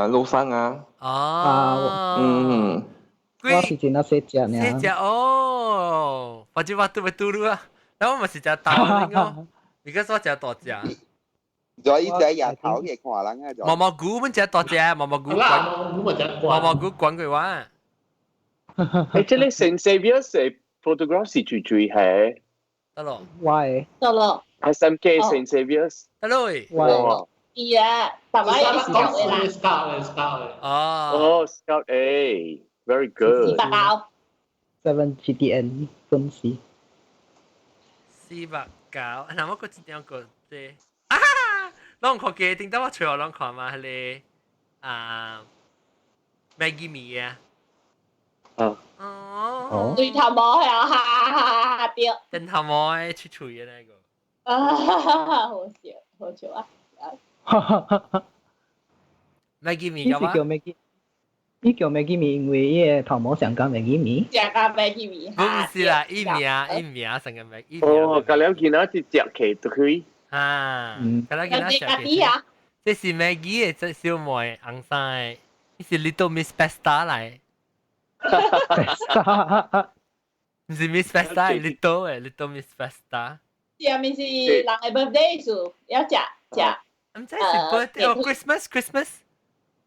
樓上啊。哦。我是真係識食呢。識食哦，或者我都會嘟嚕啊，但我咪是食豆呢個，because我食大隻。所以在日頭嘅看人啊，毛毛菇本隻大隻，毛毛菇滾佢話。誒，即係 Saint Xavier 嘅 photograph 是最係。得咯。Why？得咯。SMK Saint Xavier。得咯。哇。係啊，爸爸有啲教嘅啦。Scout。哦 ，Scout A。Very good。7 GTN 分析。400九，嗱我個字點講啫？啊，啷個嘅？點解我隨後啷個嘛？係你Maggie Mee 啊？哦。對頭毛係啊，下掉。對頭毛誒，吹吹嘅那個。啊，好笑，好笑啊！Maggie Mee 有嗎？呢叫 Maggie Mee，因為呢個頭毛上講 Maggie Mee。上講 Maggie Mee。唔是啦，伊名成個 Maggie。哦，咁樣見到一隻旗都可以。啊，咁樣見到隻旗。這是 Maggie 嘅，這小妹紅衫，呢是 Little Miss Pasta 嚟。唔是 Miss Festa，Little Miss Festa。是啊，咪是人嘅 birthday 數，要食。唔知是 birthday 哦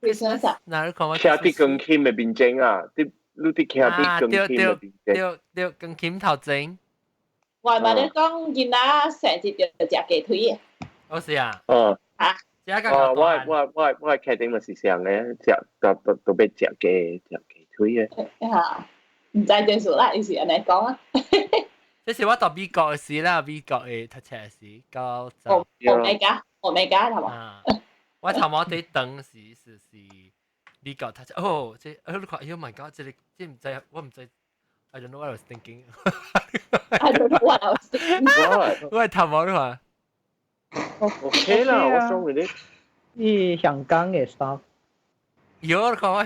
，Christmas 啊。嗱，你講我。徛啲更添嘅邊整啊，你徛啲更添嘅邊整。對，更添頭整。我咪你講，今仔成日就食雞腿嘅。我是啊。哦。我劇定咪是上嘅，食都俾食雞腿嘅。嚇，唔知點數啦，有時人哋講啊。即是我到美國嘅時啦，美國嘅讀冊嘅時，到就。我未加係嘛？我頭毛對等是美國讀冊。哦，即你看 ，Oh my God！即唔知，我唔知。I don't know what I was thinking. I don't know what I was thinking. 我係頭毛你話。OK 啦，我送你啲。啲香港嘅 stuff。有看我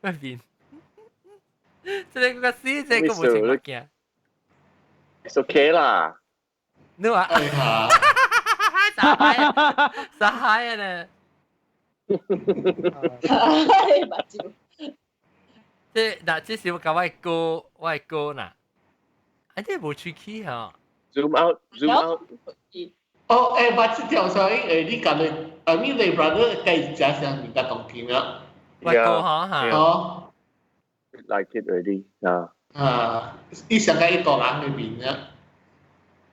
邊？即係個師姐個冇情況嘅。It's OK 啦。你話？撒海呢？即嗱，即是我講我係哥嗱，啊啲冇出去嚇。Zoom out。哦，我知條所以你講嘅，你哋 brother 計家鄉比較同聽啊。我哥嚇。哦。Like it already 啊。你上個一個人裏邊啊。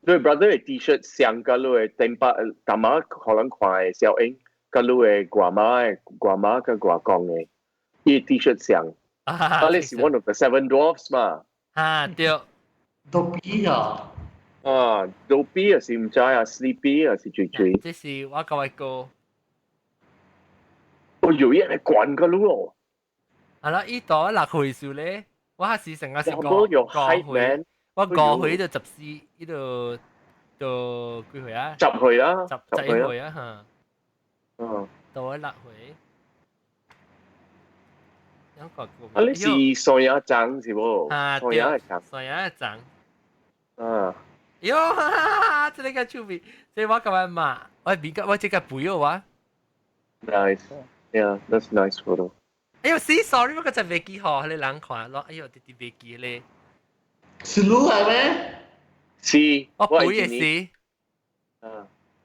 你 brother 嘅 T-shirt 上個你嘅頂巴，大媽可能看嘅小英，個你嘅grand媽個grand公嘅，依 T-shirt 上，你是 one of the seven dwarfs 嘛？對。Dobby 啊，Dobby 是唔知啊 ，Sleepy 是最。這是我個哥。我有人係慣個咯。係啦，依度落去數咧，我係時成個時講。我過去就十四，呢度到幾歲啊？十歲啊，十一歲啊嚇。到我落去。有個啊，你是上一張是冇？上一張。喲，這個出面，這我咁樣嘛，我這個背嘅話。Nice, yeah, that's nice photo. 哎呦 ，sorry， 我個真未記好，你人看咯，哎呦，啲未記咧。是路係咩？是，我背嘅是。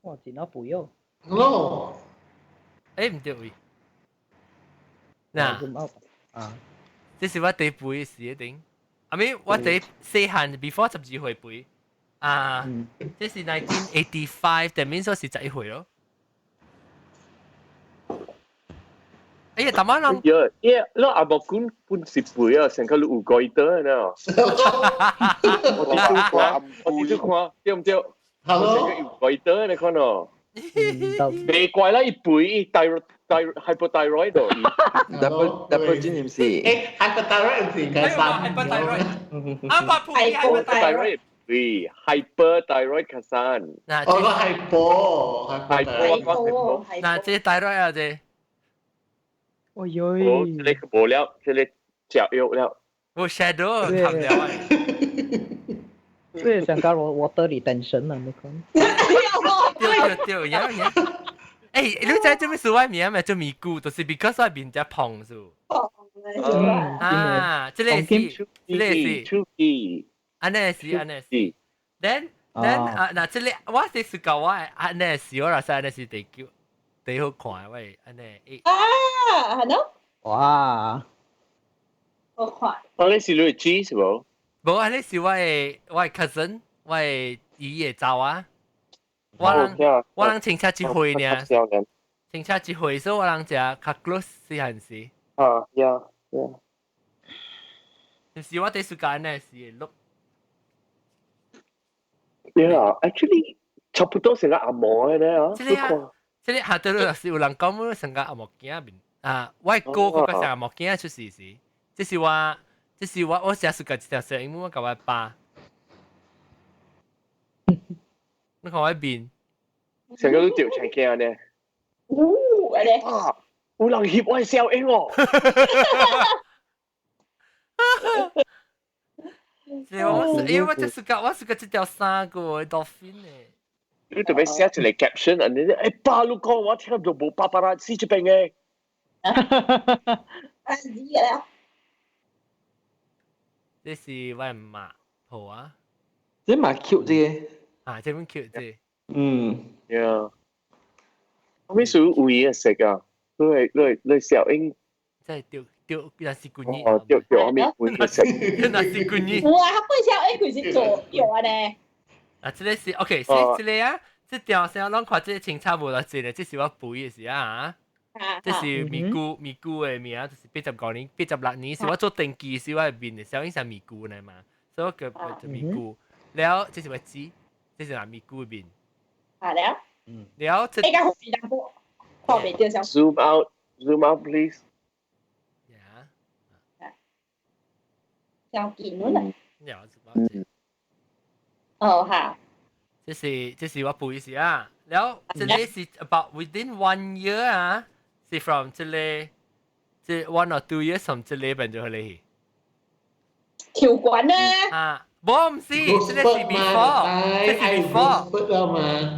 我見到背喎。No。誒唔對位。嗱，這是我第背嘅事一定。I mean，我第細漢 before 12歲背。這是1985，that means 我是11歲咯。哎呀，大媽諗。你阿伯本是背啊，成個你有改得呢。我哋都看，對唔對？我成個有改得你看哦。未怪啦，一背hypothyroid 度。double 知唔知？hypothyroid 唔是嘅三。hypothyroid。啱啱背 hypothyroid。hyperthyroid 卡山。嗱，我個係波。嗱，這 thyroid 啊，這。哎呦！這個無了，這個食藥了。我 shadow 談了啊。這想搞water retention 啊，你講。對，有。誒，你知做咩事外面咪做咪咕，就是 because 我面只胖數。這個是。安尼是。then 嗱，這裡我是講我安尼是，我老實安尼是第好看喂，安尼。係咯。哇！好看。你是你 G 是冇？冇，安尼是我嘅 cousin， 我嘅姨嘅囝啊。我人親戚一歲呢，親戚一歲，所以我人只較 close 是係時。呀。就是我第時間呢是錄。Yeah, actually 差不多成個阿嬤嘅咧啊。即係下對老師有人講冇成個阿嬤囝面啊，我係哥嗰個成阿嬤囝出事時，即是話我成日時間一條蛇，因為我教我爸。你看我邊？成個都掉長鏡呢。有人翕我小英哦。因為我是個這條衫個 dolphin 咧。你特別寫出嚟 caption，人哋誒巴魯講我聽到冇巴巴拉斯出邊嘅。這是我媽，好啊，这蛮 cute 啫。啊，這本 cute 啫。Yeah。咩屬於會嘅食啊？你小英。即係釣那是罐嘢。哦，釣我面會嘅食。那是罐嘢。哇，佢本小英佢是做藥啊呢。啊，這個是 OK，這個啊，這條先我諗看這清差無啦，這個這是我背嘅事啊。這是咪咕嘅名，就是85年、86年是我做定期時我入邊嘅，小英係咪咕嚟嘛，所以我叫就咪咕。แล้ว這是乜字？這是哪咪咕入邊？係了。แล้ว這。依家好簡單波，破未掉上。Zoom out, please。有見到啦。有。哦，嚇。這是我背嘅事啊。แล้ว這裡是 about within 1 year 啊。是 from 這裡1 or 2 years from 這裡變咗去你條管咧啊，冇唔是，這裡是 before，這是 before，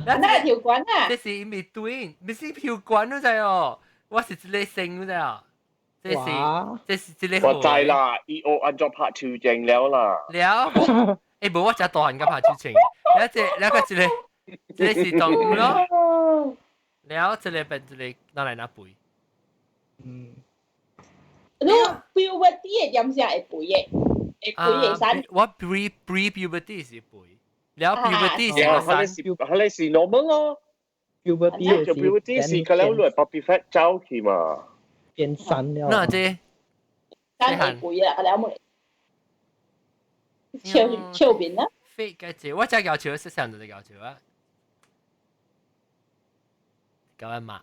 那係條管啊，這是 in between，唔是條管都係哦，我是這裡升嗰啫，這是這裡我知啦，EO 按咗拍條證了啦，了，誒冇我只大人咁拍條證，แล้ว個這裡是當咯，แล้ว這裡變這裡拿來拿背。你 puberty 嘅點先係背嘅，係背嘅生。我 pre-puberty 是背，แล้ว puberty 是個生。係你是 normal 咯 ，puberty 是個了來 puppy fat 走去嘛，變生了。嗱這，生係背啦，個了冇。超邊啦。飛嘅字，我真係搞笑，識上就係搞笑啊！搞一碼。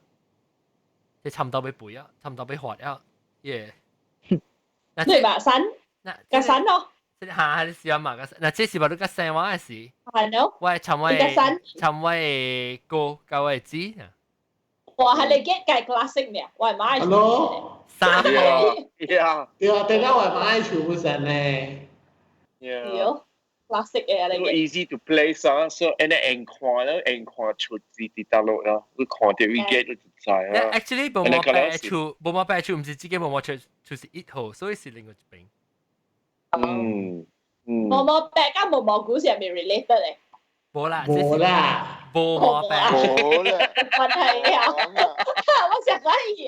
即係差唔多俾背啊，差唔多俾學啊，耶！你話神，個神咯。嚇，你試下嘛個神，嗱，這是話你個神話嘅事。係咯。喂，尋位個教位知啊。哇，係你 get 計 classic 咩？喂，買。Hello。三個。Yeah。對家話買全部神咧。Yeah。classic 嘅你。easy to play 啊，所以你眼看啦，眼看出字啲大陸啦，會看到 we get 就知啊。Actually 冇冇白處，冇冇白處，唔是自己冇冇處是一號，所以是另外一邊。冇冇白加冇冇股市係咪 related 嚟？冇啦，冇啦，冇白。冇啦。問題啊！我成日嘢。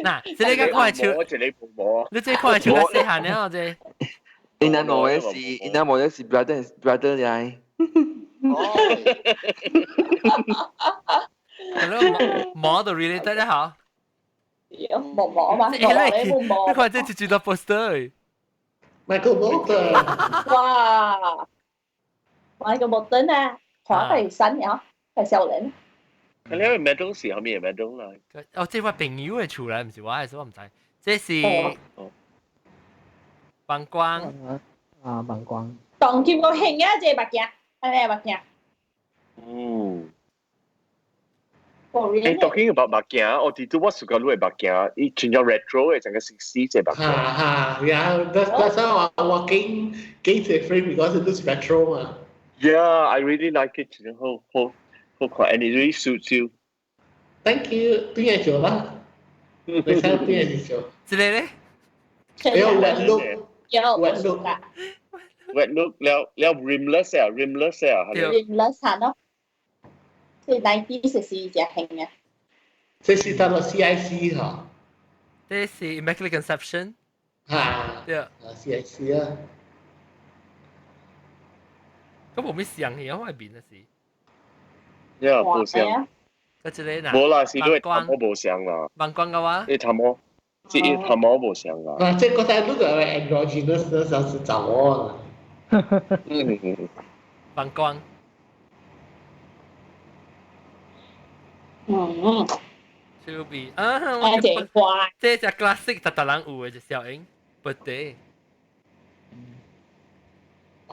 嗱，即係你而家看係處，我這裡冇。你即係看係處嘅細漢咧，我啫。Ina mo si brother嚟。Hello，冇到 related 咧嚇。冇嘛？你看這就到 poster。Michael Bolton。哇 ！Michael Bolton 啊，佢係新嘅，係少年。你係 medal 是後面係 medal 啦。哦，即係我朋友嘅厝嚟，唔是我嘅，所以我唔知。這是。膀胱啊，膀胱。當叫個興啊，隻目鏡，係咪目鏡？talking about 目鏡，我哋都我suka 攞目鏡，伊轉咗 retro 嘅，整個60隻目鏡。Yeah, that's how I'm walking gates a frame because it looks retro 嘛。Yeah, I really like it. 好看 and it really suits you. Thank you，邊嘢做啦？你睇邊嘢做？之類咧？你有 wet look。wet look 啊 wet look แล้ว rimless 啊 rimless 啊 rimless 係咯，即係 90時時就興嘅。這是到了 CIC 嚇。這是 Immaculate Conception。嚇。對。CIC 啊。咁冇咩像嘅，我係變嘅事。因為冇像。嗰隻咧嗱。冇啦，是因為頭毛冇像啦。膀胱嘅話。你頭毛。即係頭毛冇像啦。嗱，即係嗰啲 look 係 androgynous 嗰陣時就我。膀胱。超 B 啊！我隻怪。這隻 classic 特人有嘅隻小英 birthday。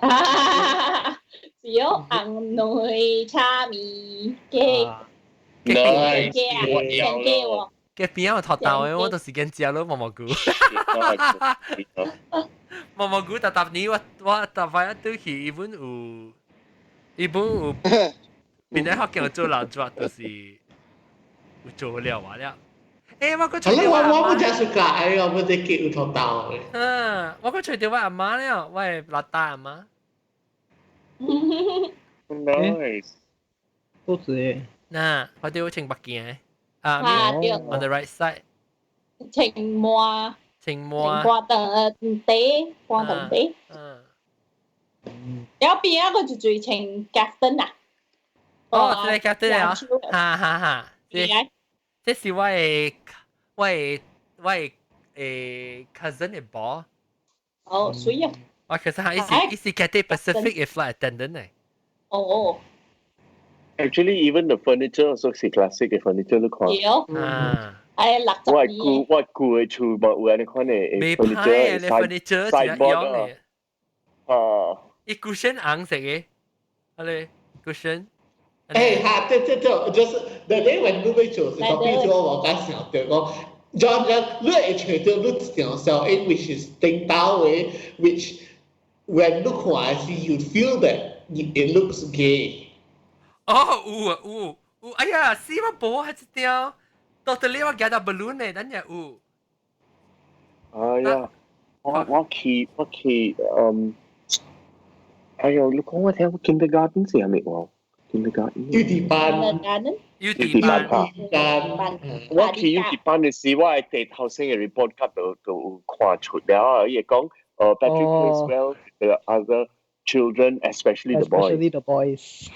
小銀內叉米嘅。嘅喎。嘅邊有托豆嘅，我到時間食咯，毛毛菇。毛毛菇搭年我搭翻一堆去，日本有邊啲學嘅做老作，就是有做了話了。誒，我個除掉我唔真係㗎，我冇得見有托豆嘅。我個除掉我阿媽了，我係老大阿媽。Nice。都子诶。嗱，我哋好清白件對。On the right side。青蛙。青蛙。等地，光等地。有邊一個就最青 Captain 啊？哦，即係 Captain 啊！哈哈哈！即是我嘅 cousin 嘅 boss。哦，所以啊。我 cousin 係一時 Cathay Pacific 嘅 flight attendant 嚟。哦。Actually, even the furniture also is classic 嘅 furniture look 啊。係60年。我估嘅厝冇有呢款嘅 furniture sideboard 啊。一 cushion 紅色嘅，係 cushion。哎，哈，對，就是那天我們去做是講，比如說我講想對講。John, look at the look yourself in which is think that way, which when look wise you feel that it looks gay. 哦，哎呀，死我波係一條，到底你我夾到 balloon 咧，等下有。哎呀，我去，哎呀，你講我聽我 kindergarten 時係咪喎 ？kindergarten。幼稚班。我去幼稚班嘅時，我係第頭先嘅 report card 度看出了，伊講Patrick plays well the other children, especially the boys. Especially the boys.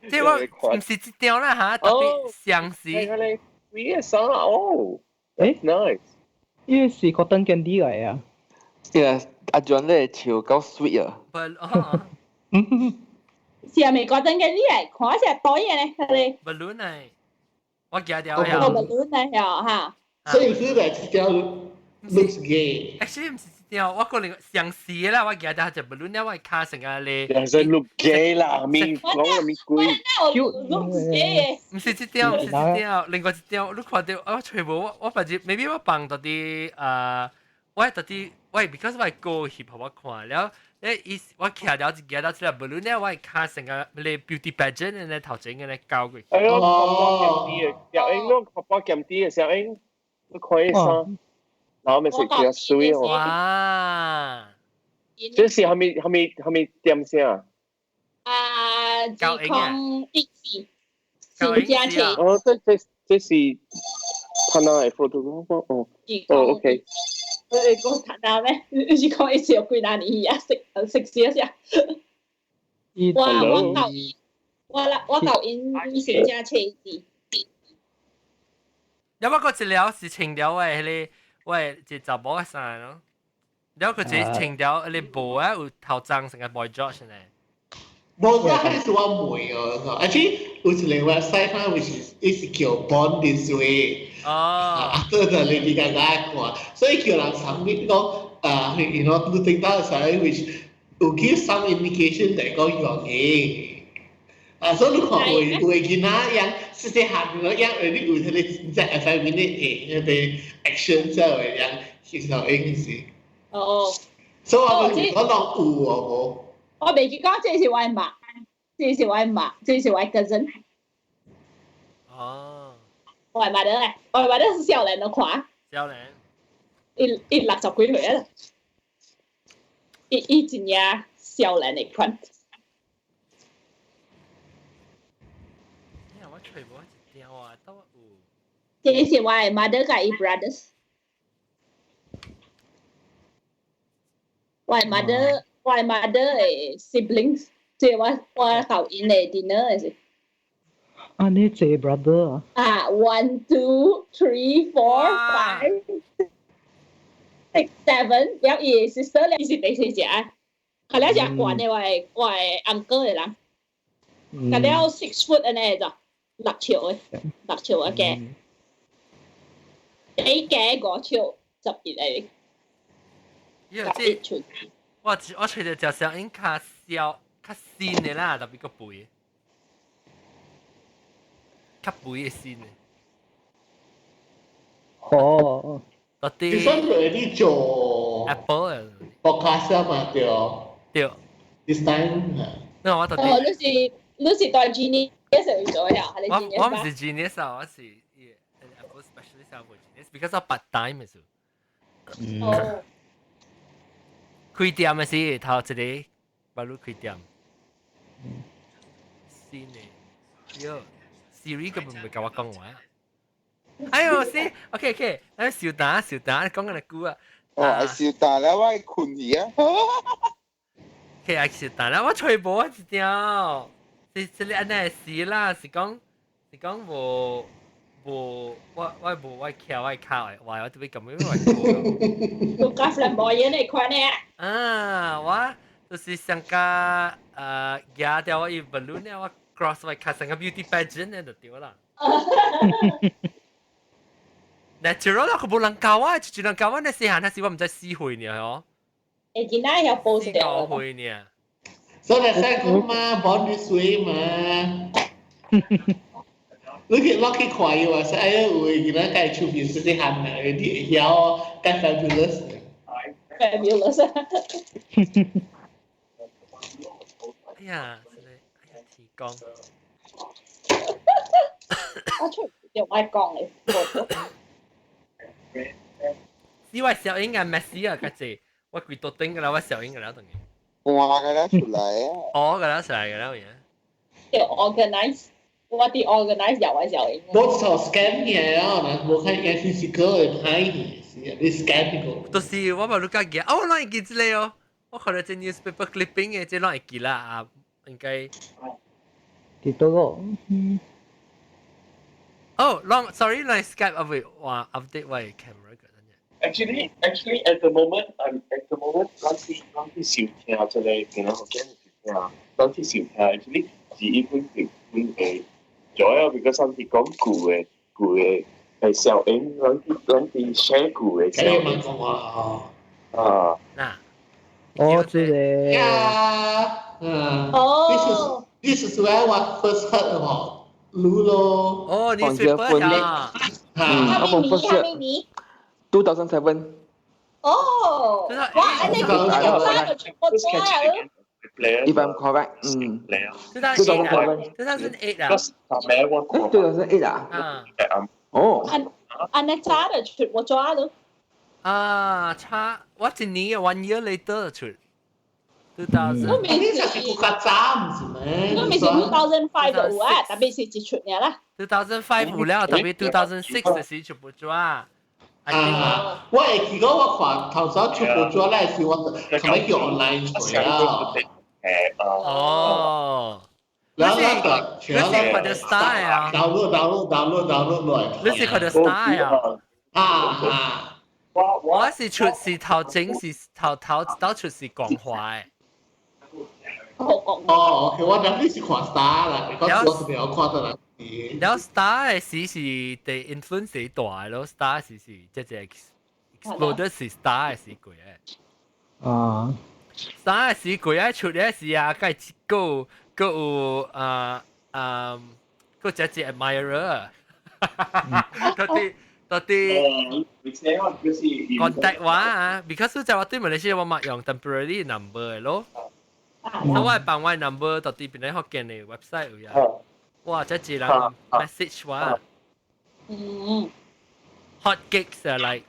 即我唔是一條啦嚇，特別相似。Yes 哦，誒 nice。呢個是 cotton candy 嚟啊。Yeah， 阿 John 咧笑夠 sweet 啊。是啊，美國真嘅呢嚟，看下袋嘢咧，佢哋。balloon 嚟，我夾掉呀。balloon 嚟呀嚇。所以是嚟一條 looks gay。Actually 唔是一條，我個人相似啦，我夾掉隻 balloon 咧，我係卡成個咧。人生 look gay 啦，面講面貴。look gay。唔是一條，另外一條，你看到我全部我發覺 maybe 我放到啲我係到啲喂 ，because 我係高翕互我看了。我徛了一件到出來 balloon 咧，我係卡成個你 beauty pageant 嘅咧頭前嘅咧交過。哎呦，爸劍啲嘅，小英咯，爸劍啲嘅小英，你看一衫，然後咪食條水哦。哇！這是係咪點先啊？自控一起，新加車。哦，這是睇下係 photo 哦。OK。你講睇下咩？你講一次有幾難年啊？食試一下。我舊年新加車字。有冇個治療是清掉喂，就查某嘅衫咯。有個就清掉你布啊，有頭髒成個 boy George 咧。Boy George 係我妹哦。Actually，有一個 website 啦 ，which is叫 Born This Way。after the Lady Gaga 看，所以叫人 submit 講you know to take that aside, which will give some indication that 講 you are gay。所以你看有囡仔樣細細下個樣，你有睇你即係 5 minute 嘅 action 之後嘅樣，其實應是。哦。所以我哋講到有喎。我未記講，這是我媽，這是我 cousin。哦。我係買得嘅，我係買得少年嘅款。少年。一60幾歲啊！一件嘢少年嘅款。我全部一條啊，都有。這是我係買得嘅 brothers。我係買得嘅 siblings，即係我後院嘅 dinner 嘅事。啊，你這 brother 啊？1 2 3 4 5 6 7，有二 sister 咧，是第四隻啊。係咧隻慣嘅我係 uncle 嚟啦。係咧6 foot 嘅咧就6尺嘅，你嘅5尺12嚟。我除咗就上應較小較鮮嘅啦，特別個背。較背嘅先嘅。哦。嗰啲。其實佢啲做 Apple 啊。podcast 嘛，對。對。This time。那我特別。哦，你是代 Genius 去做呀？係你 Genius 我唔是 Genius 啊，我是 Apple specialist 啊，for Genius because of part time 嘅時候。哦。開店嘅時頭一個巴魯開店，是呢，喲，Siri 根本唔係教我講話。哎呦，先 ，OK，誒，小蛋，講緊你估啊。哦，小蛋啦，我困去啊。其實小蛋啦，我吹波一條，是你安尼事啦，是講無，我無橋我靠誒，我特別咁樣我。都加兩波嘢嚟看呢。啊，我就是想加加掉我一 balloon 呢，我 cross 我卡成個 beauty pageant 呢就掉啦。natural 啦，佢冇人教啊，就人教我呢時限，但是我唔知死會呢，嗬。誒，今仔有報死上。會呢。所以saya kuma born this way 嘛。你去看伊話saya會見到介出面是啲行嘅，啲有介 fabulous。fabulous。哎呀，哎呀，提供。我出用我講嚟。呢位小英嘅 Messi 啊，家姐，我攰到頂㗎啦，我小英㗎啦，等於。哇，㗎啦出嚟啊！哦，㗎啦出嚟㗎啦，嘢。要 organize，我啲 organize 又係小英。我就 scan 嘢啊，我看嘢 physical 睇嘢，你 scan 個。到時我咪錄架嘢，我攞嚟記之類哦。我可能隻 newspaper clipping 嘅，即係攞嚟記啦啊，應該。幾多個？哦，sorry，攞 Skype update 我 camera 嗰陣嘢。Actually, at the moment,當啲小聽出嚟，見到好驚小聽，當啲小聽 actually 是一般誒咗啊，because 當啲講舊嘅係小英，當啲 share 舊嘅小英。啊。嗱。我知咧。呀，哦。This is where I first heard about Lulo. Oh, newspaper 啊。我冇 first 2007. 哦，哇！你講得全部錯啊！If I'm correct, 2008啊，2008啊，哦，安尼差的全部錯咯。啊，差我一年 1 year later 出，2000。都未是國家早唔是咩？都未是2005就有啊，特別是一出嘅啦。2005有了，特別2006嘅時全部做啊。我會記得我看頭先全部做咧是我係咪叫 online 做啊？哦。然後那個你是佢的 style 啊 ？download 來。你是佢的 style 啊？我是出是頭整是頭到出是講話嘅。哦，OK，我諗你是看 star 啦，你講我是沒有看到啦。แล้ว star 嘅時是對 influence 幾大咯 ，star 時是即係 explode 是 star 嘅時貴嘅。啊 ，star 嘅時貴啊，出嘅時啊，梗係個有個只 admirer， 到啲 contact 話啊 ，because 就話對馬來西亞我冇用 temporary number 嘅咯，所以我係幫我 number 到啲邊啲學見嘅 website 有呀。哇！即係人 message 話，hot gigs 啊，like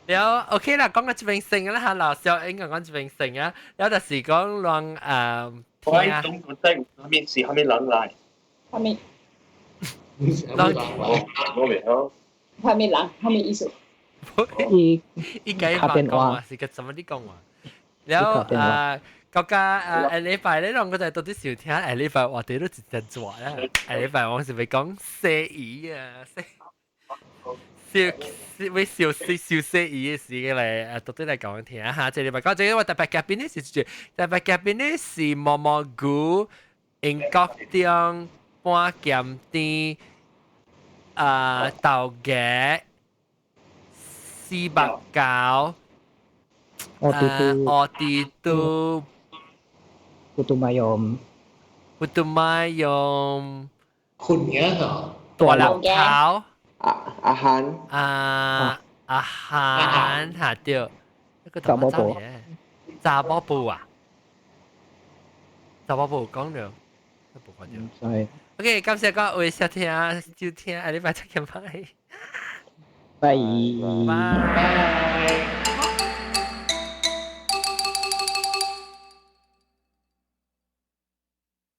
แล้วโอเค啦，講緊一邊性啦，嚇，劉少英講一邊性啊，有陣時講讓天啊，中國真後面是後面人來，後面我明咯，後面人，後面藝術，依家講話是個什麼啲講話，แล้ว個下禮拜咧，我就到啲小聽，下禮拜我哋都直接做啦。下禮拜我是咪講寫語啊，會笑寫語嘅事嘅嚟，到底嚟講聽下。這禮拜講，這個我特別嘉賓咧是特別嘉賓咧是毛毛菇、英國中、半鹹甜、豆嘅、絲白餃、我哋都。Putu Mayom คุณเนี้ยเหรอ ตัวหลังเท้า อาหารอาหารหาเดียวแล้วก็ต้องมาจ้าเนี่ยจ้าบ่ปูอ่ะจ้าบ่ปู講了都不關掉係 OK 感謝各位收聽收聽下禮拜再見拜拜。拜。